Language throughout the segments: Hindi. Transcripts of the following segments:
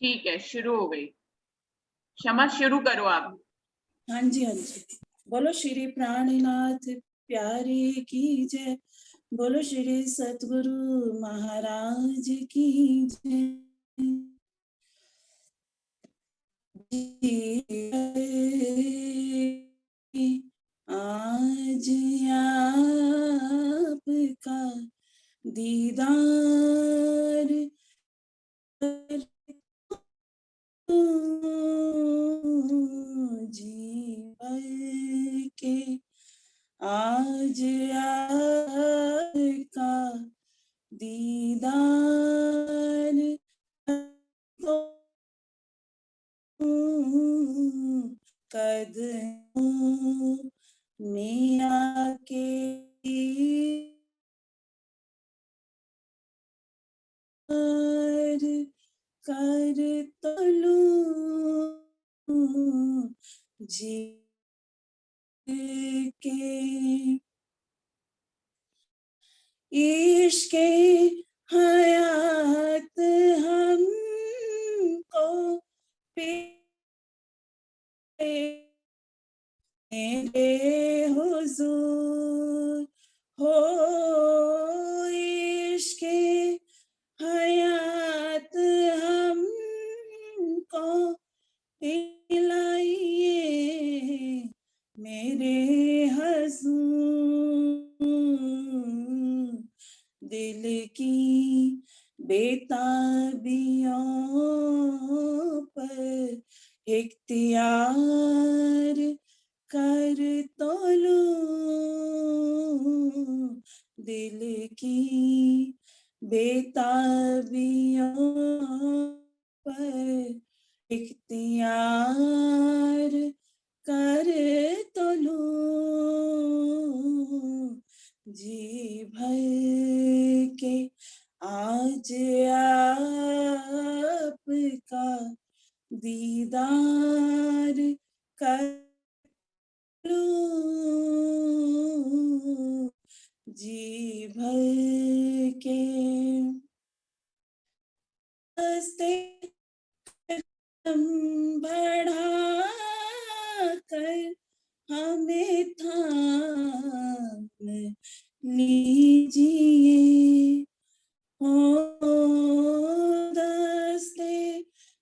ठीक है, शुरू हो गई। क्षमा, शुरू करो आप। हाँ जी, हाँ जी। बोलो श्री प्राणनाथ प्यारे की जय। बोलो श्री सतगुरु महाराज की जय। आज आपका दीदार जी भर के, आज आपका दीदार कदमों में आके कर तलूं जी के। इश्क़े हयात हमको मेरे हुजूर हो, इश्क़े हयात हमको पिलाइए मेरे हुजूर। दिल की बेताबियों पर इख्तियार कर तोलूं, दिल की बेताबियों पर इख्तियार कर तोलूं जी भर के। आज आपका दीदार कर लूं जी भर के। हंसते हम बढ़ा कर हमें थाम लीजिए, हो दस्ते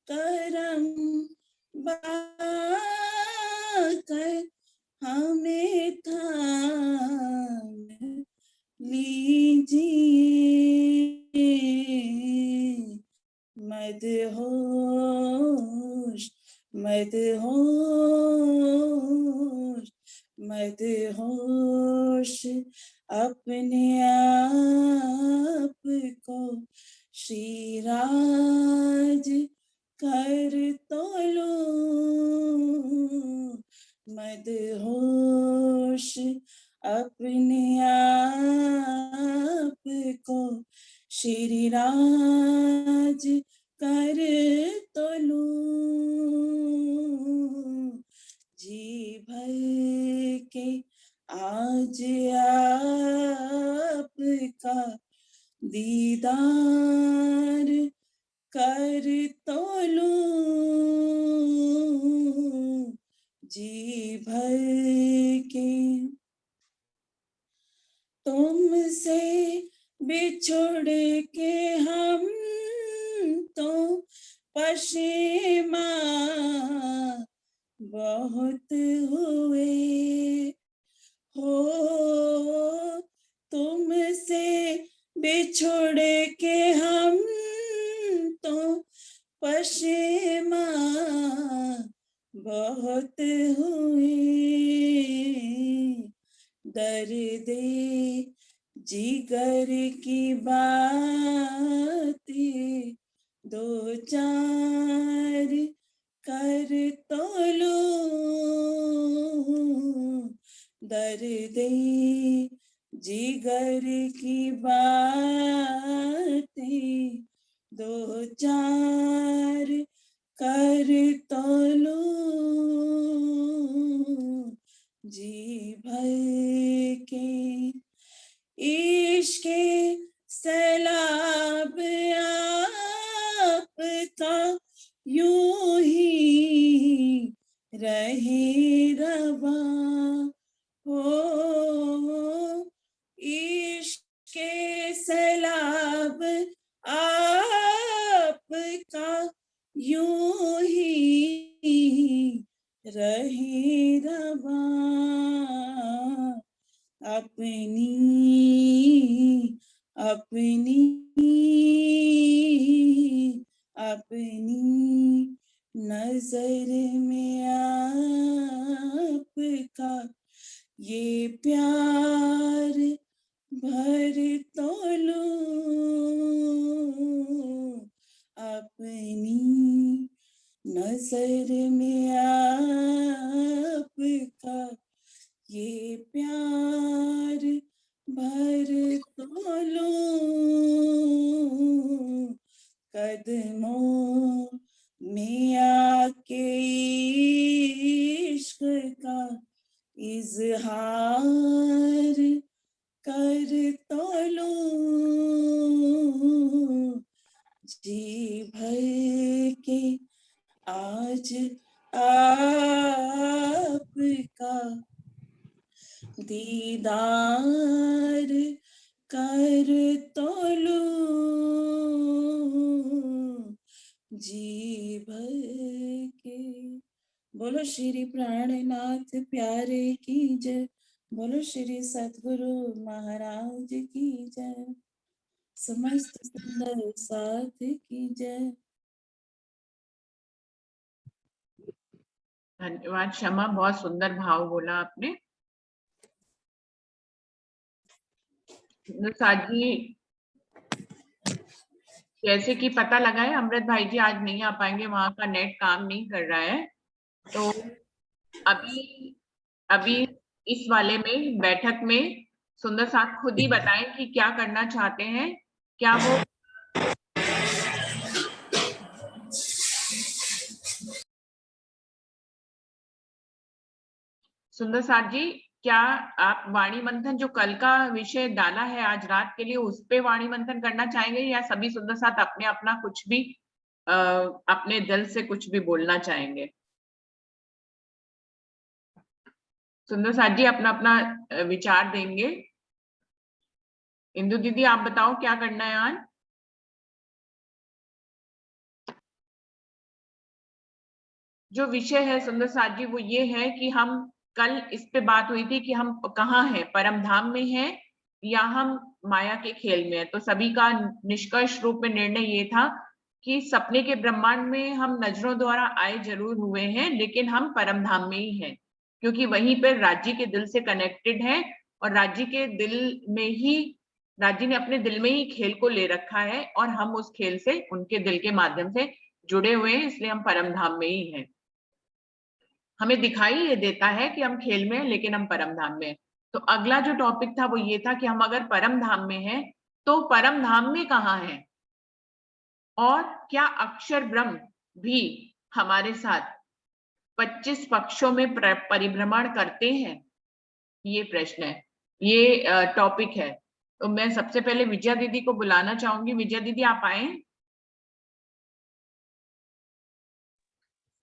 करम बढ़ाकर हमें थाम लीजिए। मदहोश मदहोश मदहोश अपने आप को श्रीराज कर तोलूं, मदहोश अपने आप को श्रीराज कर तोलूं जी भर के। आज आपका दीदार कर तोलूं जी भर के। तुमसे बिछुड़ के हम तो पशेमां बहुत हुए, हो तुमसे बिछुड़ के हम तो पशेमां बहुत हुए। दर्दे जिगर की बातें दो चार कर तोलूं, दर्दे जिगर की बातें दो चार कर तोलूं जी भर के। इश्क़े सैलाब आपका यूं ही रहे रवा हो, इश्क के सैलाब आपका यूं ही रहे रवा, अपनी अपनी अपनी नजर में आपका ये प्यार भर तो लूं, अपनी नजर में आपका ये प्यार भर तो लूं, कदमों में आके इश्क का इजहार कर तो लूं, जी भर के आज आपका दीदार कर तो लूं, जी भर के। बोलो श्री प्राणनाथ प्यारे की जय, बोलो श्री सतगुरु महाराज की जय, समस्त सुंदर साथ की जय। धन्यवाद क्षमा, बहुत सुंदर भाव बोला आपने। साथ जी, जैसे कि पता लगा है अमृत भाई जी आज नहीं आ पाएंगे, वहां का नेट काम नहीं कर रहा है। तो अभी अभी इस वाले में बैठक में सुंदर साथ खुद ही बताएं कि क्या करना चाहते हैं। क्या वो सुंदर साथ जी, क्या आप वाणी मंथन जो कल का विषय डाला है आज रात के लिए, उस पे वाणी मंथन करना चाहेंगे, या सभी सुंदर साथ अपने अपना कुछ भी अपने दिल से कुछ भी बोलना चाहेंगे? सुंदर साथ जी अपना अपना विचार देंगे। इंदु दीदी आप बताओ क्या करना है आज? जो विषय है सुंदर साथ जी वो ये है कि हम कल इस पे बात हुई थी कि हम कहाँ हैं, परम धाम में हैं या हम माया के खेल में हैं। तो सभी का निष्कर्ष रूप में निर्णय ये था कि सपने के ब्रह्मांड में हम नजरों द्वारा आए जरूर हुए हैं, लेकिन हम परम धाम में ही हैं, क्योंकि वहीं पर राज्य के दिल से कनेक्टेड है और राज्य के दिल में ही राज्य ने अपने दिल में ही खेल को ले रखा है और हम उस खेल से उनके दिल के माध्यम से जुड़े हुए हैं, इसलिए हम परम धाम में ही हैं। हमें दिखाई ये देता है कि हम खेल में हैं, लेकिन हम परम धाम में हैं। तो अगला जो टॉपिक था वो ये था कि हम अगर परम धाम में हैं तो परम धाम में कहाँ हैं, और क्या अक्षर ब्रह्म भी हमारे साथ 25 पक्षों में परिभ्रमण करते हैं, ये प्रश्न है, ये टॉपिक है। तो मैं सबसे पहले विजया दीदी को बुलाना चाहूंगी। विजया दीदी आप आए।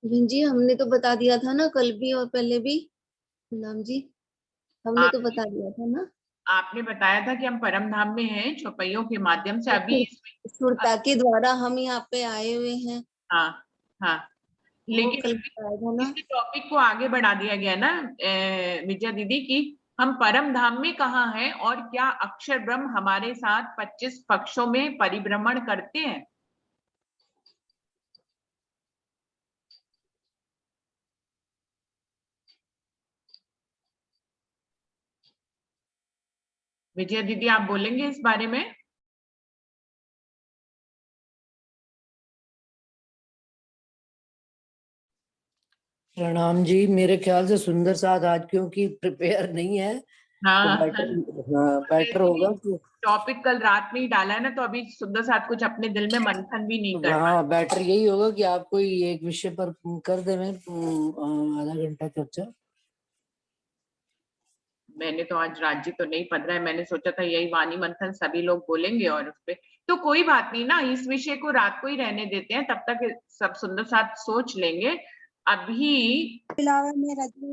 जी हमने तो बता दिया था ना कल भी और पहले भी नाम जी, हमने तो बता दिया था ना। आपने बताया था कि हम परम धाम में हैं चौपइयों के माध्यम से। अभी इसमें सुरता के द्वारा हम यहाँ पे आए हुए हैं, हाँ हाँ, वो लेकिन कल बताया था ना। इस टॉपिक को आगे बढ़ा दिया गया ना विजया दीदी की हम परम धाम में कहाँ हैं और क्या अक्षर ब्रह्म हमारे साथ 25 पक्षों में परिभ्रमण करते हैं। विजया दीदी आप बोलेंगे इस बारे में? प्रणाम जी, मेरे ख्याल से सुंदर साथ आज क्योंकि प्रिपेयर नहीं है तो हाँ बेटर होगा कि टॉपिक कल रात में ही डाला है ना, तो अभी सुंदर साथ कुछ अपने दिल में मंथन भी नहीं कर पाए। हाँ बेटर यही होगा कि आप कोई एक विषय पर कर दे, मैं आधा घंटा चर्चा। मैंने तो आज राज्य तो नहीं पढ़ रहा है, मैंने सोचा था यही वाणी मंथन सभी लोग बोलेंगे और उस पे तो कोई बात नहीं ना, इस विषय को रात को ही रहने देते हैं, तब तक सब सुंदर साथ सोच लेंगे। अभी इलावा में राज्य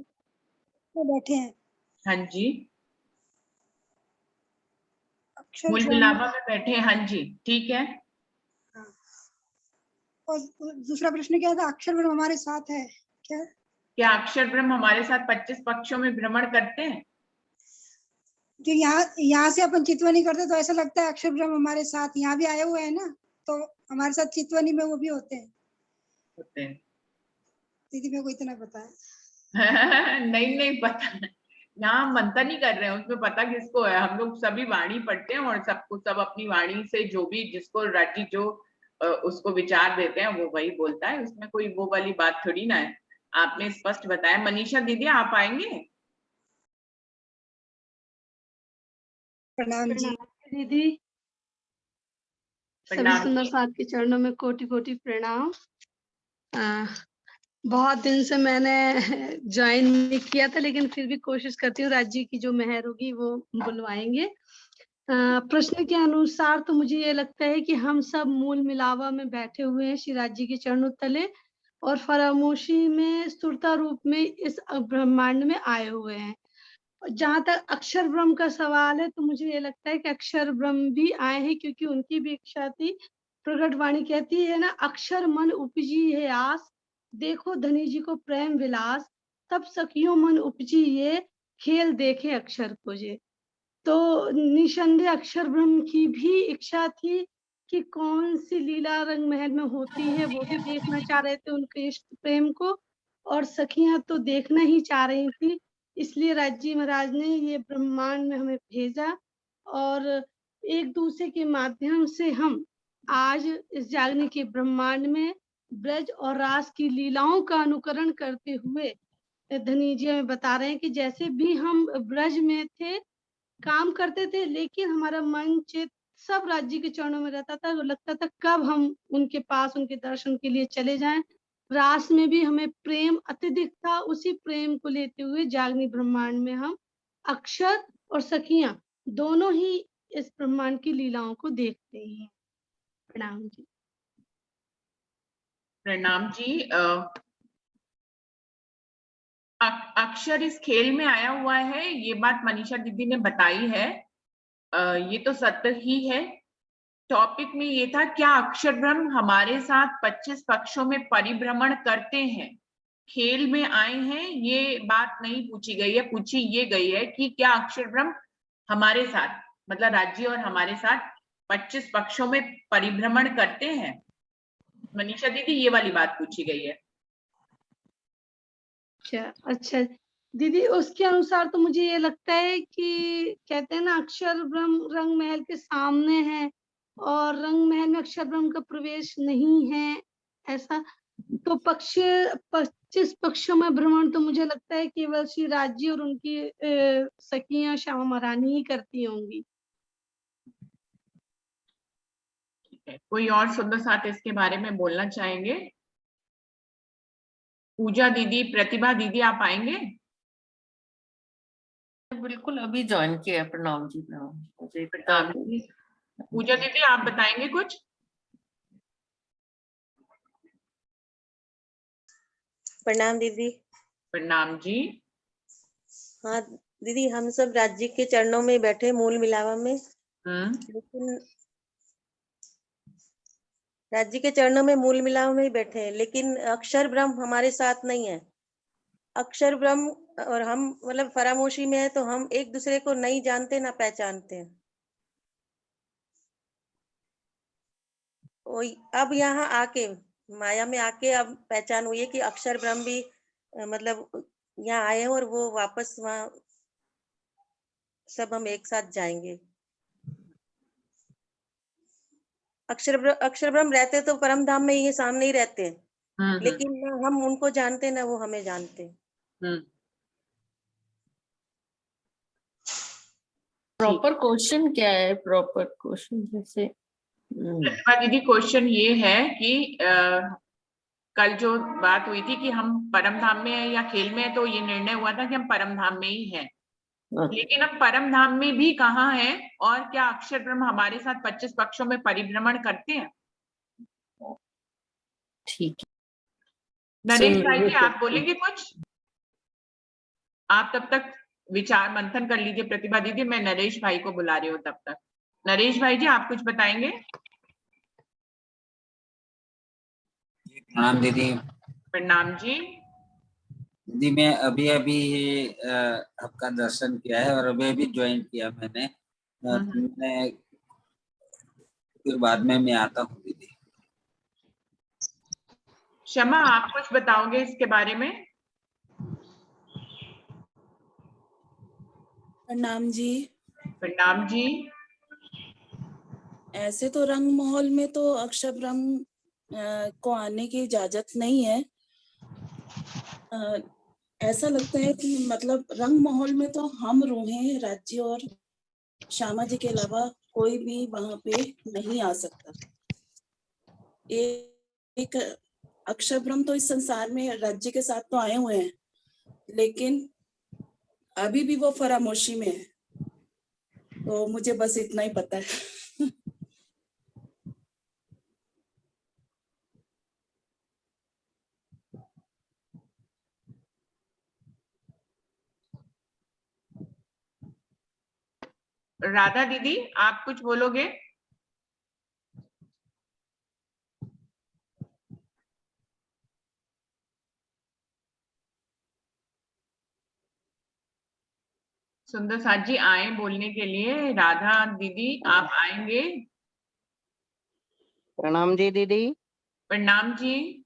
में बैठे हैं। हाँ जी, अक्षर मूल ब्रह्म, मिलावा में बैठे हैं, हाँ जी ठीक है। हाँ। और दूसरा प्रश्न क्या था? अक्षर ब्रह्म हमारे साथ है क्या? क्या अक्षर ब्रह्म हमारे साथ 25 पक्षों में भ्रमण करते हैं? जो यहाँ से अपन चितवनी करते तो ऐसा लगता है अक्षर ब्रह्म हमारे साथ यहाँ भी आए हुए हैं ना, तो हमारे साथ चितवनी में वो भी होते हैं। होते हैं। दीदी मेरे को इतना पता है। नहीं नहीं पता, यहाँ हम मंथन नहीं कर रहे हैं, उसमें पता किसको है। हम लोग सभी वाणी पढ़ते हैं और सबको सब अपनी वाणी से जो भी जिसको राजी जो उसको विचार देते हैं वो वही बोलता है, उसमें कोई वो वाली बात थोड़ी ना है। आपने स्पष्ट बताया। मनीषा दीदी आप आएंगे? प्रणाम जी। दीदी, सभी प्रणाम सुंदर जी। साथ के चरणों में कोटि कोटि प्रणाम। बहुत दिन से मैंने ज्वाइन नहीं किया था, लेकिन फिर भी कोशिश करती हूँ, राज्य की जो मेहर होगी वो बुलवाएंगे। प्रश्न के अनुसार तो मुझे ये लगता है कि हम सब मूल मिलावा में बैठे हुए हैं श्री राज्य के चरणों तले, और फरामोशी में स्तुरता रूप में इस ब्रह्मांड में आए हुए हैं। जहां तक अक्षर ब्रह्म का सवाल है, तो मुझे ये लगता है कि अक्षर ब्रह्म भी आए हैं, क्योंकि उनकी भी इच्छा थी। प्रकट वाणी कहती है ना, अक्षर मन उपजी है आस, देखो धनी जी को प्रेम विलास, तब सखियों मन उपजी ये, खेल देखे अक्षर को जे। तो निसंदेह अक्षर ब्रह्म की भी इच्छा थी कि कौन सी लीला रंग महल में होती है, वो भी देखना चाह रहे थे उनके इष्ट प्रेम को, और सखियां तो देखना ही चाह रही थी। इसलिए राज्य महाराज ने ये ब्रह्मांड में हमें भेजा, और एक दूसरे के माध्यम से हम आज इस जागने के ब्रह्मांड में ब्रज और रास की लीलाओं का अनुकरण करते हुए धनी जी हमें बता रहे हैं कि जैसे भी हम ब्रज में थे, काम करते थे, लेकिन हमारा मन चित सब राज्य के चरणों में रहता था। लगता था कब हम उनके पास उनके दर्शन के लिए चले जाएं। रास में भी हमें प्रेम अत्यधिक था, उसी प्रेम को लेते हुए जागनी ब्रह्मांड में हम अक्षर और सखियां दोनों ही इस ब्रह्मांड की लीलाओं को देखते हैं। प्रणाम जी। प्रणाम जी। अक्षर इस खेल में आया हुआ है, ये बात मनीषा दीदी ने बताई है। ये तो सत्य ही है। टॉपिक में ये था, क्या अक्षर ब्रह्म हमारे साथ 25 पक्षों में परिभ्रमण करते हैं, खेल में आए हैं। ये बात नहीं पूछी गई है, पूछी ये गई है कि क्या अक्षर ब्रह्म हमारे साथ, मतलब राज्य और हमारे साथ 25 पक्षों में परिभ्रमण करते हैं। मनीषा दीदी ये वाली बात पूछी गई है। अच्छा दीदी, उसके अनुसार तो मुझे ये लगता है कि कहते हैं ना, अक्षर ब्रह्म रंग महल के सामने है और रंग महल में अक्षर ब्रह्म का प्रवेश नहीं है, ऐसा। तो 25 पक्षों में भ्रमण तो मुझे लगता है केवल श्री राज्य और उनकी सखियां श्यामा महारानी ही करती होंगी। कोई और सुंदर साथ इसके बारे में बोलना चाहेंगे? पूजा दीदी, प्रतिभा दीदी आप आएंगे? बिल्कुल, अभी ज्वाइन किया। प्रणाम जी। प्रणाम जी। पूजा दीदी आप बताएंगे कुछ? प्रणाम दीदी। प्रणाम जी। हाँ दीदी, हम सब राज्य के चरणों में बैठे मूल मिलावा में, लेकिन राज्य के चरणों में मूल मिलावा में ही बैठे हैं, लेकिन अक्षर ब्रह्म हमारे साथ नहीं है। अक्षर ब्रह्म और हम मतलब फरामोशी में है, तो हम एक दूसरे को नहीं जानते ना पहचानते हैं। अब यहाँ आके माया में आके अब पहचान हुई है कि अक्षर ब्रह्म भी मतलब यहाँ आए हैं, और वो वापस वहाँ सब हम एक साथ जाएंगे। अक्षर ब्रह्म रहते तो परम धाम में ये सामने ही रहते हैं, लेकिन ना हम उनको जानते ना वो हमें जानते। प्रॉपर क्वेश्चन क्या है? प्रॉपर क्वेश्चन जैसे दीदी क्वेश्चन ये है कि कल जो बात हुई थी कि हम परम धाम में हैं या खेल में है, तो ये निर्णय हुआ था कि हम परम धाम में ही हैं। लेकिन अब परम धाम में भी कहाँ है, और क्या अक्षर ब्रह्म हमारे साथ 25 पक्षों में परिभ्रमण करते हैं? ठीक है। नरेश सुन भाई रही जी, हूँ। आप बोलेंगे कुछ? आप तब तक विचार मंथन कर लीजिए प्रतिभा दीदी, मैं नरेश भाई को बुला रही हूँ तब तक। नरेश भाई जी, आप कुछ बताएंगे? प्रणाम दीदी। प्रणाम जी। दीदी मैं अभी अभी आपका दर्शन किया है और अभी अभी ज्वाइन किया मैंने। तो मैं फिर बाद में मैं आता हूँ दीदी। क्षमा, आप कुछ बताओगे इसके बारे में? प्रणाम जी। प्रणाम जी। ऐसे तो रंग महल में तो अक्षर ब्रह्म को आने की इजाजत नहीं है। ऐसा लगता है कि मतलब रंग महल में तो हम रूहें, राज्य और श्यामा जी के अलावा कोई भी वहां पे नहीं आ सकता। एक अक्षर ब्रह्म तो इस संसार में राज्य के साथ तो आए हुए हैं, लेकिन अभी भी वो फरामोशी में है। तो मुझे बस इतना ही पता है। राधा दीदी, आप कुछ बोलोगे? सुंदर साथ जी आए बोलने के लिए। राधा दीदी, आप आएंगे? प्रणाम जी दीदी। प्रणाम जी।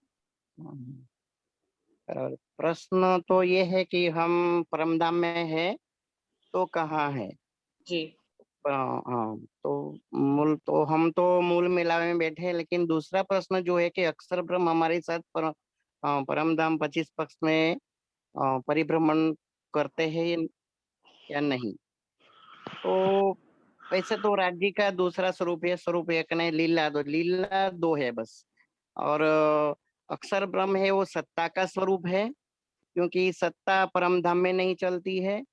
प्रश्न तो ये है कि हम परमधाम में है तो कहाँ है जी। हाँ, तो मूल तो हम तो मूल मिलावे में बैठे हैं, लेकिन दूसरा प्रश्न जो है कि अक्षर ब्रह्म हमारे साथ परमधाम 25 पक्ष में परिभ्रमण करते हैं या नहीं। तो वैसे तो राज्य का दूसरा स्वरूप है, स्वरूप एक नहीं, लीला दो है बस। और अक्षर ब्रह्म है वो सत्ता का स्वरूप है, क्योंकि सत्ता परम धाम में नहीं चलती है,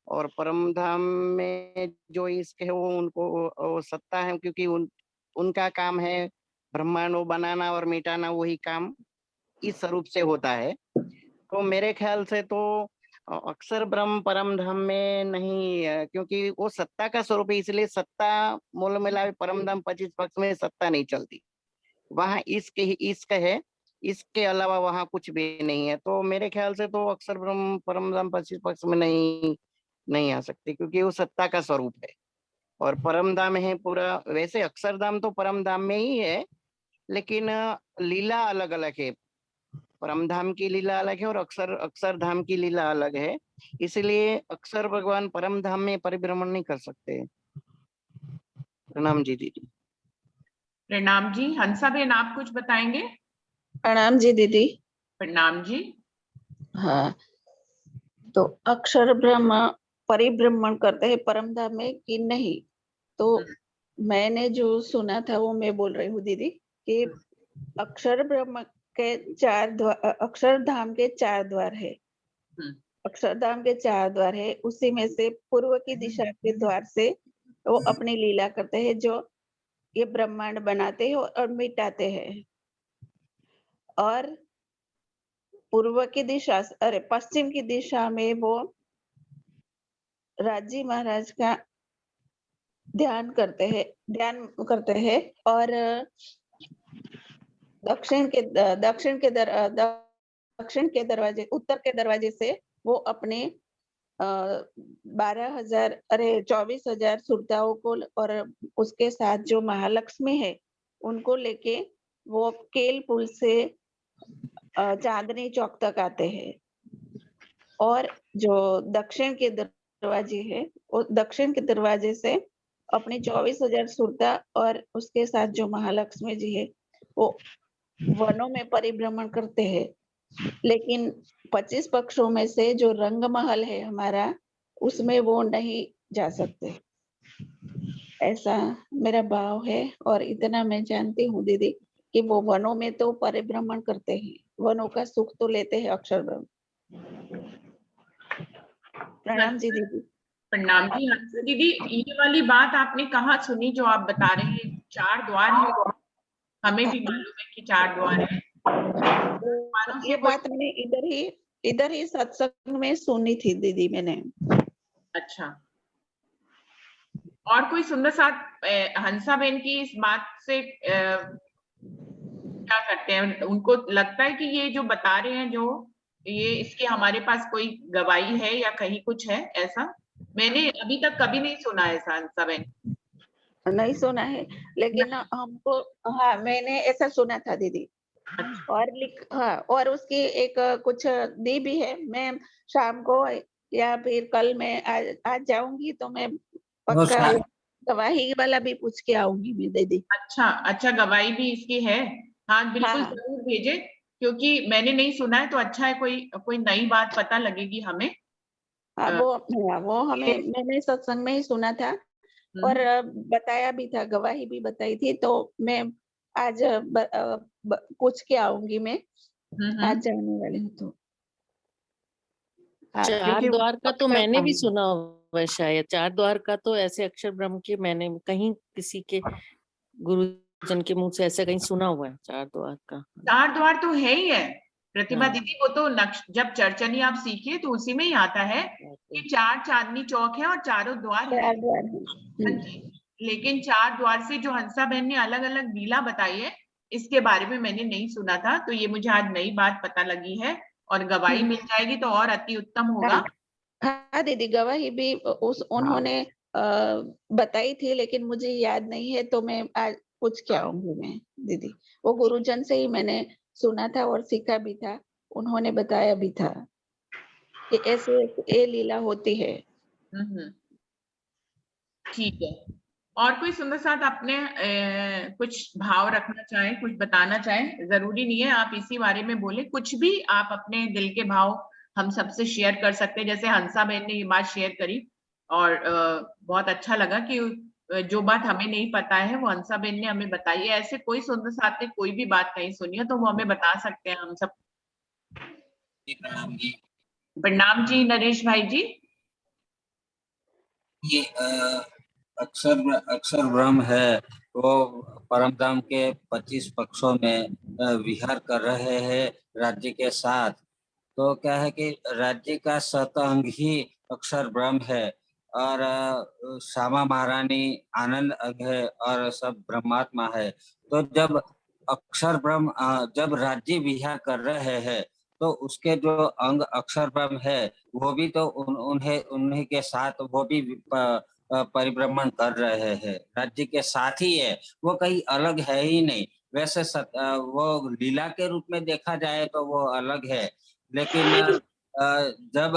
और परम धाम में जो इश्क है वो उनको वो सत्ता है, क्योंकि उनका काम है ब्रह्मांड बनाना और मिटाना, वही काम इस स्वरूप से होता है। तो मेरे ख्याल से तो अक्षर ब्रह्म परम धाम में नहीं है, क्योंकि वो सत्ता का स्वरूप है, इसलिए सत्ता मूल मिलावे परम धाम 25 पक्ष में सत्ता नहीं चलती। वहां इश्क ही इश्क है, इसके अलावा वहां कुछ भी नहीं है। तो मेरे ख्याल से तो अक्षर ब्रह्म परम धाम 25 पक्ष में नहीं आ सकती, क्योंकि वो सत्ता का स्वरूप है। और परम धाम है पूरा, वैसे अक्षरधाम तो परम धाम में ही है, लेकिन लीला अलग अलग है। परम धाम की लीला अलग है और अक्षरधाम की लीला अलग है, इसलिए अक्षर भगवान परम धाम में परिभ्रमण नहीं कर सकते। प्रणाम जी दीदी। प्रणाम जी। हंसा बेन, आप कुछ बताएंगे? प्रणाम जी दीदी। प्रणाम जी। हाँ, तो अक्षर ब्रह्म परिभ्रमण करते हैं परम धाम में कि नहीं, तो मैंने जो सुना था वो मैं बोल रही हूँ दीदी, कि अक्षर ब्रह्म के अक्षरधाम के 4 द्वार है। अक्षरधाम के 4 द्वार है, उसी में से पूर्व की दिशा के द्वार से वो अपनी लीला करते हैं, जो ये ब्रह्मांड बनाते हैं और मिटाते हैं। और पूर्व की दिशा, अरे पश्चिम की दिशा में वो राजी महाराज का ध्यान करते हैं, और दक्षिण के दरवाजे, उत्तर के दरवाजे से वो अपने 24,000 सुरताओं को और उसके साथ जो महालक्ष्मी है उनको लेके वो केल पुल से चांदनी चौक तक आते हैं। और जो दक्षिण के दरवाजे है, वो दक्षिण के दरवाजे से अपने 24,000 सुरता और उसके साथ जो महालक्ष्मी जी है वो वनों में परिभ्रमण करते हैं। लेकिन 25 पक्षों में से जो रंग महल है हमारा, उसमें वो नहीं जा सकते, ऐसा मेरा भाव है। और इतना मैं जानती हूँ दीदी कि वो वनों में तो परिभ्रमण करते हैं, वनों का सुख तो लेते हैं अक्षर ब्रह्म। प्रणाम जी दीदी। प्रणाम जी। हंसा दीदी, ये वाली बात आपने कहाँ सुनी जो आप बता रहे हैं? 4 द्वार है, हमें भी मालूम है कि 4 द्वार है। द्वारों से ये कोई- बात मैंने इधर ही सत्संग में सुनी थी दीदी मैंने। अच्छा, और कोई सुंदर साथ हंसा बहन की इस बात से क्या करते हैं? उनको लगता है कि ये जो बता रहे हैं, जो ये इसके हमारे पास कोई गवाही है या कहीं कुछ है ऐसा? मैंने अभी तक कभी नहीं सुना ऐसा हंसा बहन। नहीं सुना है, लेकिन हमको, हाँ मैंने ऐसा सुना था दीदी। और हाँ, और उसकी एक कुछ दी भी है। मैं शाम को या फिर कल मैं आज जाऊंगी तो मैं पक्का गवाही वाला भी पूछ के आऊंगी मैं दीदी। अच्छा, गवाही भी इसकी है? हाँ बिल्कुल, हाँ। जरूर भेजे, क्योंकि मैंने नहीं सुना है तो अच्छा है, कोई नई बात पता लगेगी हमें। हाँ, वो हमें मैंने सत्संग में ही सुना था और बताया भी था, गवाही भी बताई थी। तो मैं आज पूछ के आऊंगी मैं, आज जाने वाली हूँ तो। हाँ, 4 द्वार का तो मैंने भी सुना हुआ है शायद। 4 द्वार का तो ऐसे अक्षर ब्रह्म के मैंने कहीं किसी के गुरुजन के मुंह से ऐसा कहीं सुना हुआ है 4 द्वार का। 4 द्वार तो है ही है प्रतिभा हाँ। दीदी, वो तो जब चर्चनी आप सीखिए तो उसी में ही आता है कि 4 चांदनी चौक है और चारों द्वार है। लेकिन 4 द्वार से जो हंसा बहन ने अलग अलग लीला बताई है, इसके बारे में मैंने नहीं सुना था, तो ये मुझे आज नई बात पता लगी है। और गवाही मिल जाएगी तो और अति उत्तम होगा। हाँ दीदी, गवाही भी उन्होंने बताई थी, लेकिन मुझे याद नहीं है, तो मैं आज पूछ के आऊंगी मैं दीदी। वो गुरुजन से ही मैंने सुना था और सीखा भी था, उन्होंने बताया भी था कि ऐसे ये लीला होती है। ठीक है, और कोई सुंदर साथ अपने कुछ भाव रखना चाहे, कुछ बताना चाहे? जरूरी नहीं है आप इसी बारे में बोले, कुछ भी आप अपने दिल के भाव हम सबसे शेयर कर सकते हैं। जैसे हंसा बहन ने ये बात शेयर करी और बहुत अच्छा लगा कि जो बात हमें नहीं पता है वो हंसा बहन ने हमें बताई है। ऐसे कोई सुंदर साथ ने कोई भी बात नहीं सुनी है तो वो हमें बता सकते हैं। हम सब प्रणाम जी नरेश भाई जी। ये अक्षर ब्रह्म है, वो परम धाम के 25 पक्षों में विहार कर रहे हैं राज्य के साथ। तो क्या है कि राज्य का सतअंग ही अक्षर ब्रह्म है और श्यामा महारानी आनंद अंग है और सब ब्रह्मात्मा है। तो जब अक्षर ब्रह्म जब राज्य विहार कर रहे हैं तो उसके जो अंग अक्षर ब्रह्म है वो भी तो उन्हीं के साथ वो भी परिभ्रमण कर रहे हैं, राज्य के साथ ही है, वो कहीं अलग है ही नहीं। वैसे वो लीला के रूप में देखा जाए तो वो अलग है, लेकिन जब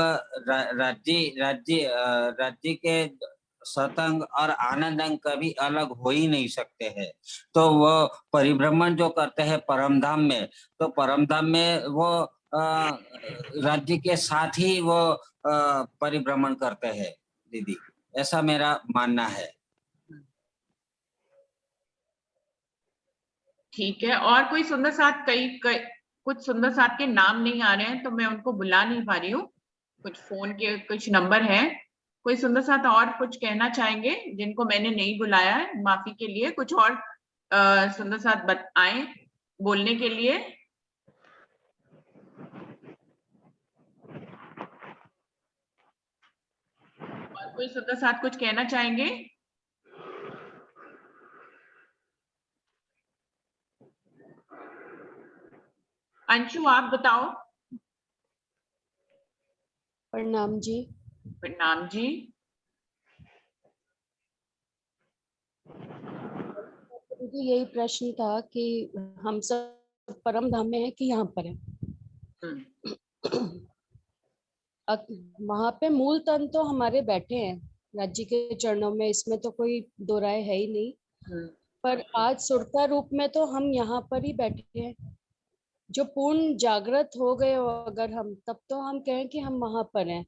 राज्य के सतंग और आनंद अंग कभी अलग हो ही नहीं सकते हैं। तो वो परिभ्रमण जो करते हैं परमधाम में, तो परमधाम में वो राज्य के साथ ही वो परिभ्रमण करते हैं दीदी, ऐसा मेरा मानना है। ठीक है, और कोई सुंदर साथ कुछ सुंदर साथ के नाम नहीं आ रहे हैं तो मैं उनको बुला नहीं पा रही हूँ। कुछ फोन के कुछ नंबर हैं, कोई सुंदर साथ और कुछ कहना चाहेंगे जिनको मैंने नहीं बुलाया है? माफी के लिए। कुछ और सुंदर साथ आए बोलने के लिए। और कोई सुंदर साथ कुछ कहना चाहेंगे? अंशु आप बताओ। प्रणाम जी। प्रणाम जी। मुझे यही प्रश्न था कि हम सब परम धाम में है कि यहाँ पर है? वहां पे मूल तन तो हमारे बैठे हैं राज्य के चरणों में, इसमें तो कोई दो राय है ही नहीं। पर आज सुरता रूप में तो हम यहाँ पर ही बैठे हैं। जो पूर्ण जागृत हो गए हो अगर हम, तब तो हम कहें कि हम वहां पर हैं।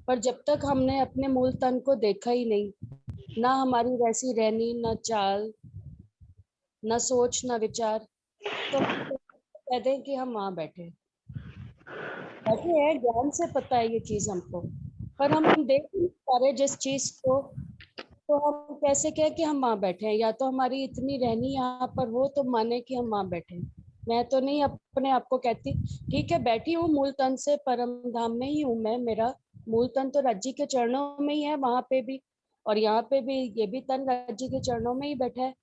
पर जब तक हमने अपने मूल तन को देखा ही नहीं, ना हमारी वैसी रहनी, ना चाल, ना सोच, ना विचार, तो कहते हैं कि हम वहां बैठे हैं। ज्ञान से पता है ये चीज हमको, पर हम देख नहीं पा रहे जिस चीज को, तो हम कैसे कहें कि हम वहाँ बैठे हैं? या तो हमारी इतनी रहनी यहाँ पर हो तो माने कि हम वहाँ बैठे हैं। मैं तो नहीं अपने आप को कहती, ठीक है बैठी हूँ मूल तन से, परम धाम में ही हूँ मैं, मेरा मूल तन तो राज्य के चरणों में ही है, वहां पे भी और यहाँ पे भी, ये भी तन राज्य के चरणों में ही बैठा है।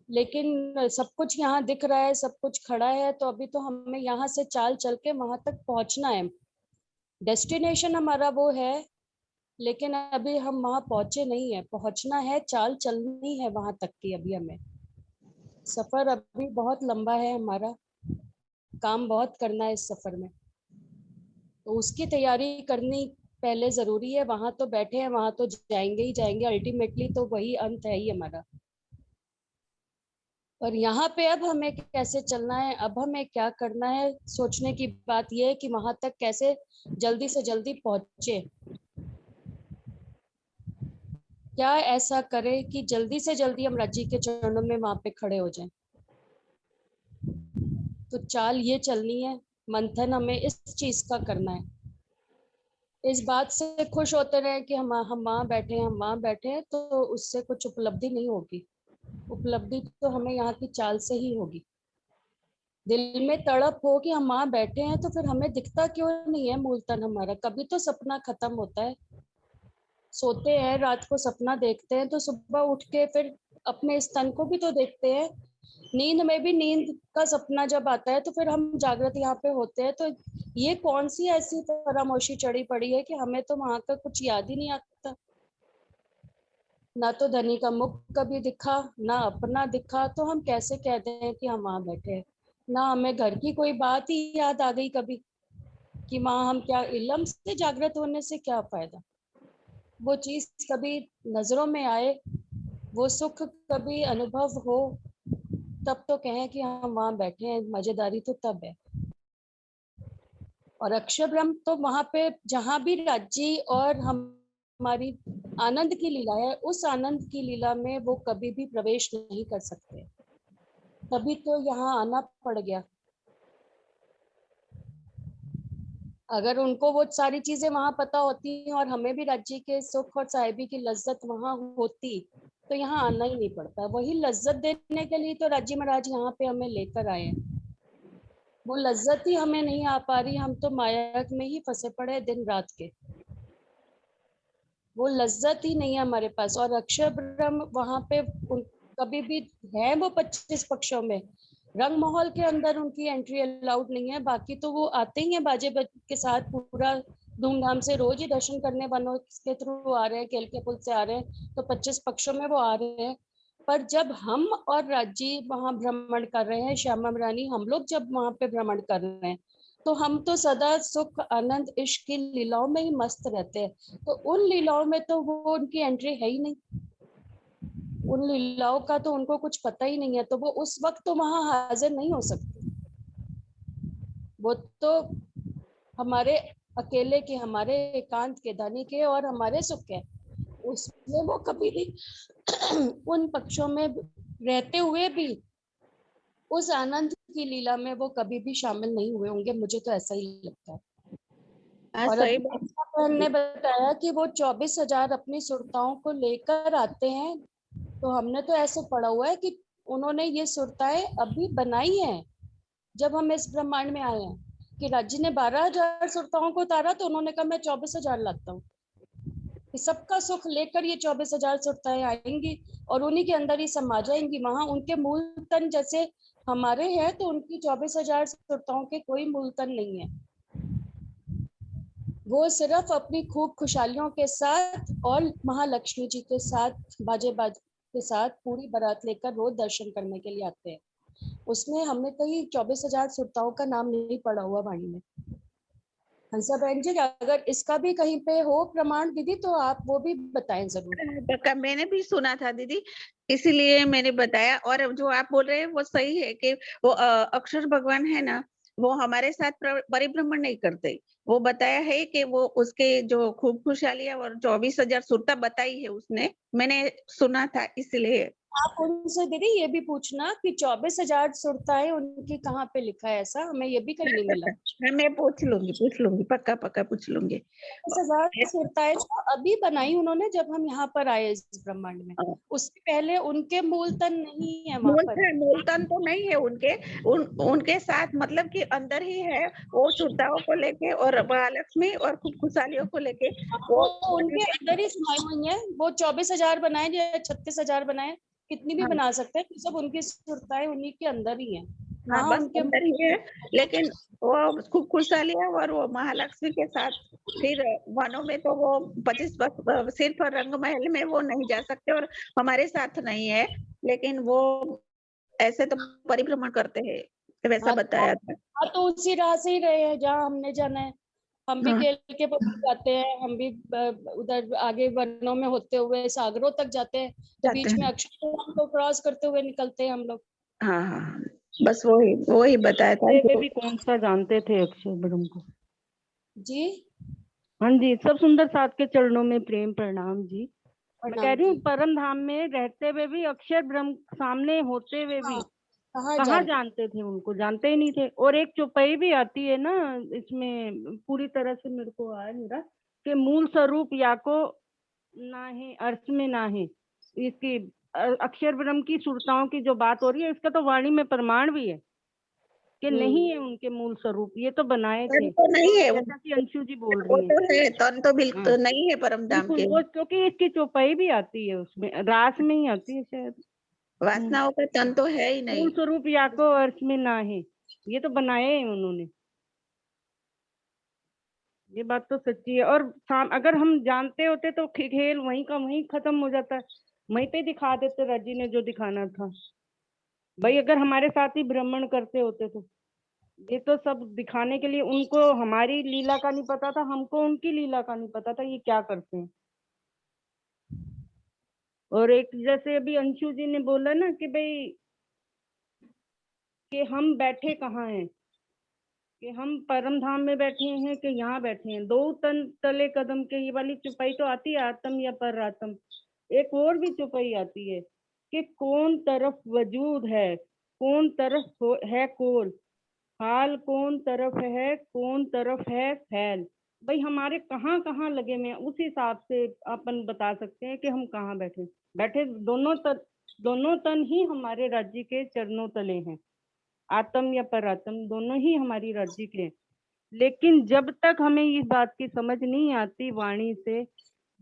लेकिन सब कुछ यहाँ दिख रहा है, सब कुछ खड़ा है, तो अभी तो हमें यहाँ से चाल चल के वहां तक पहुंचना है। डेस्टिनेशन हमारा वो है, लेकिन अभी हम वहां पहुंचे नहीं है, पहुंचना है, चाल चलनी है वहां तक की। अभी हमें सफर अभी बहुत लंबा है, हमारा काम बहुत करना है इस सफर में, तो उसकी तैयारी करनी पहले जरूरी है। वहां तो बैठे हैं, वहां तो जाएंगे ही जाएंगे, अल्टीमेटली तो वही अंत है ही हमारा। और यहाँ पे अब हमें कैसे चलना है, अब हमें क्या करना है, सोचने की बात यह है कि वहां तक कैसे जल्दी से जल्दी पहुंचे। क्या ऐसा करें कि जल्दी से जल्दी हम राज्य के चरणों में वहां पे खड़े हो जाएं। तो चाल ये चलनी है, मंथन हमें इस चीज का करना है। इस बात से खुश होते रहे कि हम वहाँ बैठे हैं, हम वहाँ बैठे हैं, तो उससे कुछ उपलब्धि नहीं होगी। उपलब्धि तो हमें यहाँ की चाल से ही होगी। दिल में तड़प हो कि हम वहाँ बैठे हैं, तो फिर हमें दिखता क्यों नहीं है मूल तन हमारा? कभी तो सपना खत्म होता है। सोते हैं, रात को सपना देखते हैं, तो सुबह उठ के फिर अपने इस तन को भी तो देखते हैं। नींद में भी नींद का सपना जब आता है, तो फिर हम जागृत यहाँ पे होते हैं। तो ये कौन सी ऐसी फरामोशी चढ़ी पड़ी है कि हमें तो वहां का कुछ याद ही नहीं आता। ना तो धनी का मुख कभी दिखा, ना अपना दिखा, तो हम कैसे कहते हैं कि हम वहां बैठे हैं? ना हमें घर की कोई बात ही याद आ गई कभी कि वहां हम क्या, इलम से जागृत होने से क्या फायदा? वो चीज कभी नजरों में आए, वो सुख कभी अनुभव हो, तब तो कहें कि हम वहां बैठे हैं। मजेदारी तो तब है। और अक्षर ब्रह्म तो वहां पे जहां भी राज्य और हमारी आनंद की लीला है, उस आनंद की लीला में वो कभी भी प्रवेश नहीं कर सकते। तभी तो यहाँ आना पड़ गया। अगर उनको वो सारी चीजें वहां पता होती और हमें भी राज्य के सुख और साहिबी की लज्जत वहां होती, तो यहाँ आना ही नहीं पड़ता। वही लज्जत देने के लिए तो राज्य महाराज यहाँ पे हमें लेकर आए हैं। वो लज्जत ही हमें नहीं आ पा रही, हम तो माया में ही फंसे पड़े दिन रात के। वो लज्जत ही नहीं है हमारे पास। और अक्षर ब्रह्म वहां पे कभी भी है, वो 25 पक्षों में रंग महल के अंदर उनकी एंट्री अलाउड नहीं है। बाकी तो वो आते ही हैं बाजे के साथ, पूरा धूमधाम से रोज ही दर्शन करने वालों के थ्रू आ रहे हैं, केल के पुल से आ रहे हैं, तो 25 पक्षों में वो आ रहे हैं। पर जब हम और राज्य वहां भ्रमण कर रहे हैं, श्यामा रानी हम लोग जब वहां पे भ्रमण कर रहे हैं, तो हम तो सदा सुख आनंद इश्क की लीलाओं में ही मस्त रहते हैं। तो उन लीलाओं में तो वो उनकी एंट्री है ही नहीं, उन लीलाओं का तो उनको कुछ पता ही नहीं है, तो वो उस वक्त तो वहां हाजिर नहीं हो सकते। वो तो हमारे अकेले के, हमारे एकांत के, धनी के और हमारे सुख के, उसमें वो कभी भी उन पक्षों में रहते हुए भी उस आनंद की लीला में वो कभी भी शामिल नहीं हुए होंगे। मुझे तो ऐसा ही लगता है। और अभी हमने बताया कि वो 24,000 अपनी सुरताओं को लेकर आते हैं, तो हमने तो ऐसे पढ़ा हुआ है कि उन्होंने ये सुरताएं अभी बनाई हैं जब हम इस ब्रह्मांड में आए हैं। कि राज्य ने 12,000 सुरताओं को उतारा, तो उन्होंने कहा मैं 24,000 लाता हूँ, कि सबका सुख लेकर ये 24,000 सुरताएं आएंगी और उन्हीं के अंदर ही समा जाएंगी। वहां उनके मूल तन जैसे हमारे हैं, तो उनकी 24,000 सुरताओं के कोई मूल तन नहीं है। वो सिर्फ अपनी खूब खुशहालियों के साथ और महालक्ष्मी जी के साथ बाजे बाज के साथ पूरी बारात लेकर रोज दर्शन करने के लिए आते हैं। उसमें हमने कहीं 24,000 सुरताओं का नाम नहीं पढ़ा हुआ वाणी में। हंसा बहन जी, अगर इसका भी कहीं पे हो प्रमाण दीदी, तो आप वो भी बताएं जरूर। मैंने भी सुना था दीदी, इसीलिए मैंने बताया। और जो आप बोल रहे हैं वो सही है कि वो अक्षर भगवान है ना, वो हमारे साथ परिभ्रमण नहीं करते। वो बताया है कि वो उसके जो खूब खुशहालियां और 24,000 सुरता बताई है उसने, मैंने सुना था, इसलिए आप उनसे दीदी ये भी पूछना कि 24,000 सुरताएं उनकी कहाँ पे लिखा है, ऐसा हमें ये भी कहीं नहीं मिला। मैं पूछ लूंगी, पक्का पूछ लूंगी। 24,000 सुरताएं जो अभी बनाई उन्होंने जब हम यहाँ पर आए इस ब्रह्मांड में, उससे पहले उनके मूल तन नहीं है वहाँ पर। मूल तन तो नहीं है उनके साथ, मतलब कि अंदर ही है वो सुरताओं को लेके और महालक्ष्मी और खुशहालियों को लेके वो उनके अंदर ही समाई हुई है। वो 24,000 बनाए या 36,000 बनाए, कितनी भी बना सकते हैं, सब उनकी सुरताएं उन्हीं के अंदर ही है। हाँ, बस अंदर ही है, लेकिन वो खुशहालियां और वो महालक्ष्मी के साथ फिर वनों में तो वो 25 सिर्फ रंग महल में वो नहीं जा सकते और हमारे साथ नहीं है, लेकिन वो ऐसे तो परिभ्रमण करते हैं, वैसा बताया था। हाँ, तो उसी राह से ही रहे हैं जहाँ हमने जाना है। हम भी केल के पास जाते हैं, हम भी उधर आगे वनों में होते हुए सागरों तक जाते हैं, तो बीच में अक्षरधाम को क्रॉस करते हुए निकलते हैं हम लोग। हाँ, बस वही बताया था। वे भी कौन सा जानते थे अक्षर ब्रह्म को? जी हाँ जी, सब सुंदर साथ के चरणों में प्रेम प्रणाम जी। मैं कह रही हूँ परम धाम में रहते हुए भी अक्षर ब्रह्म सामने होते हुए भी कहाँ जानते थे उनको? जानते ही नहीं थे। और एक चौपाई भी आती है ना इसमें, पूरी तरह से मेरे को आया मेरा कि मूल स्वरूप या को ना है अर्थ में ना है। इसकी अक्षर ब्रह्म की सुरताओं की जो बात हो रही है, इसका तो वाणी में प्रमाण भी है कि नहीं है उनके मूल स्वरूप, ये तो बनाए थे। तो नहीं है, जैसा कि अंशु जी बोल वो रही तो है, तन तो बिल्कुल नहीं है परम धाम के। वो क्योंकि इसकी चौपाई भी आती है, उसमें रास में ही आती है शायद। वासनाओं का तन तो है ही नहीं। मूल स्वरूप या को अर्थ में ना है, ये तो बनाए हैं उन्होंने। ये बात तो सच्ची है। और अगर हम जानते होते तो खेल वहीं का वहीं खत्म हो जाता है, वहीं पे दिखा देते राजी ने जो दिखाना था। भाई अगर हमारे साथ ही भ्रमण करते होते तो ये तो सब दिखाने के लिए, उनको हमारी लीला का नहीं पता था, हमको उनकी लीला का नहीं पता था ये क्या करते हैं। और एक जैसे अभी अंशु जी ने बोला ना कि भाई कि हम बैठे कहाँ हैं, कि हम परम धाम में बैठे हैं कि यहाँ बैठे हैं। दो तन तले कदम के, ये वाली चुपाई तो आती है आत्म या पर आत्म। एक और भी चुपाई आती है कि कौन तरफ वजूद है, कौन तरफ है कोल, हाल कौन तरफ है, कौन तरफ है फैल। भाई हमारे कहाँ कहाँ लगे में, उस हिसाब से अपन बता सकते हैं कि हम कहाँ बैठे। दोनों तन ही हमारे राज्य के चरणों तले हैं, आत्म या परात्म दोनों ही हमारी राज्य के। लेकिन जब तक हमें इस बात की समझ नहीं आती वाणी से,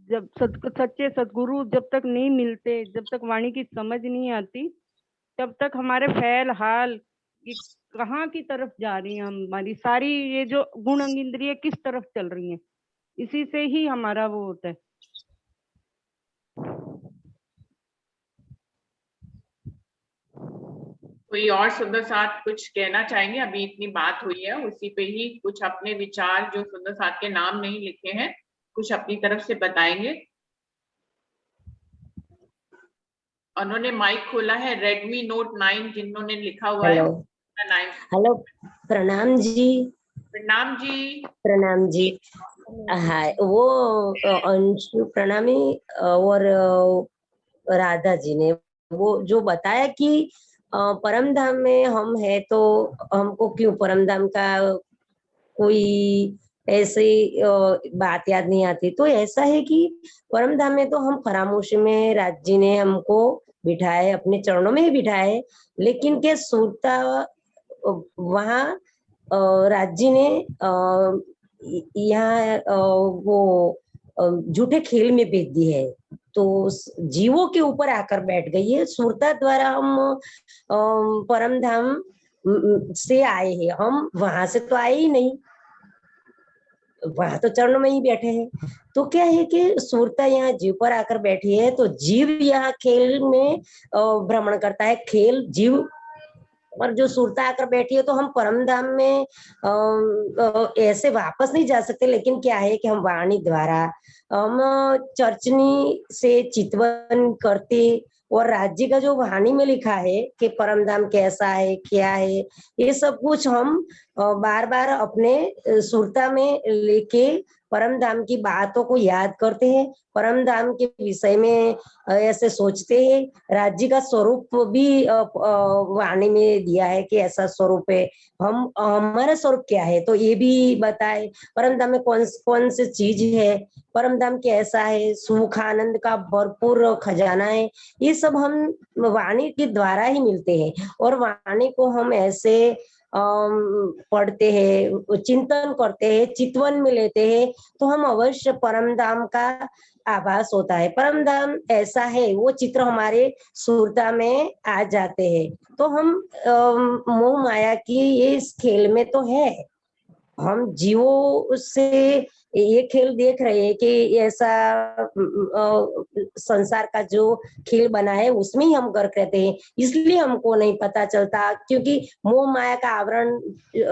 जब सच्चे सदगुरु जब तक नहीं मिलते, जब तक वाणी की समझ नहीं आती, तब तक हमारे फैल हाल कहाँ की तरफ जा रही हैं, हमारी सारी ये जो गुण अंग इंद्रिय किस तरफ चल रही हैं, इसी से ही हमारा वो होता है। कोई और सुंदर साथ कुछ कहना चाहेंगे? अभी इतनी बात हुई है, उसी पे ही कुछ अपने विचार, जो सुंदर साथ के नाम नहीं लिखे हैं, कुछ अपनी तरफ से बताएंगे। उन्होंने माइक खोला है, Redmi Note 9 जिन्होंने लिखा हुआ है। हेलो, प्रणाम जी। प्रणाम जी। प्रणाम जी। हाँ, वो अंशु प्रणामी और राधा जी ने वो जो बताया कि परम धाम में हम है तो हमको क्यों परम धाम का कोई ऐसी बात याद नहीं आती। तो ऐसा है कि परम धाम में तो हम खामोशी में राज जी ने हमको बिठाए, अपने चरणों में ही बिठाए, लेकिन के सुरता वहाँ राज जी ने यहाँ वो झूठे खेल में भेज दी है, तो जीवों के ऊपर आकर बैठ गई है। सुरता द्वारा हम परम धाम से आए हैं, हम वहां से तो आए ही नहीं, वहां तो चरणों में ही बैठे हैं। तो क्या है कि सुरता यहाँ जीव पर आकर बैठी है, तो जीव यहाँ खेल में भ्रमण करता है, खेल जीव और जो सुरता आकर बैठी है। तो हम परम धाम में ऐसे वापस नहीं जा सकते, लेकिन क्या है कि हम वाणी द्वारा हम चर्चनी से चितवन करते, और राज्य का जो वाणी में लिखा है कि परम धाम कैसा है, क्या है, ये सब कुछ हम बार बार अपने सुरता में लेके परम धाम की बातों को याद करते हैं, परम धाम के विषय में ऐसे सोचते हैं। राज्य का स्वरूप भी वाणी में दिया है कि ऐसा स्वरूप है, हम हमारा स्वरूप क्या है तो ये भी बताए। परम धाम में कौन कौन सी चीज है, परम धाम कैसा है, सुख आनंद का भरपूर खजाना है, ये सब हम वाणी के द्वारा ही मिलते हैं। और वाणी को हम ऐसे पढ़ते हैं, चिंतन करते हैं, चितवन में लेते हैं, तो हम अवश्य परम धाम का आभास होता है। परम धाम ऐसा है, वो चित्र हमारे सुरता में आ जाते हैं। तो हम मोह माया की ये इस खेल में तो है, हम जीवों से ये खेल देख रहे हैं कि ऐसा संसार का जो खेल बना है उसमें ही हम गर्क रहते हैं, इसलिए हमको नहीं पता चलता, क्योंकि मोह माया का आवरण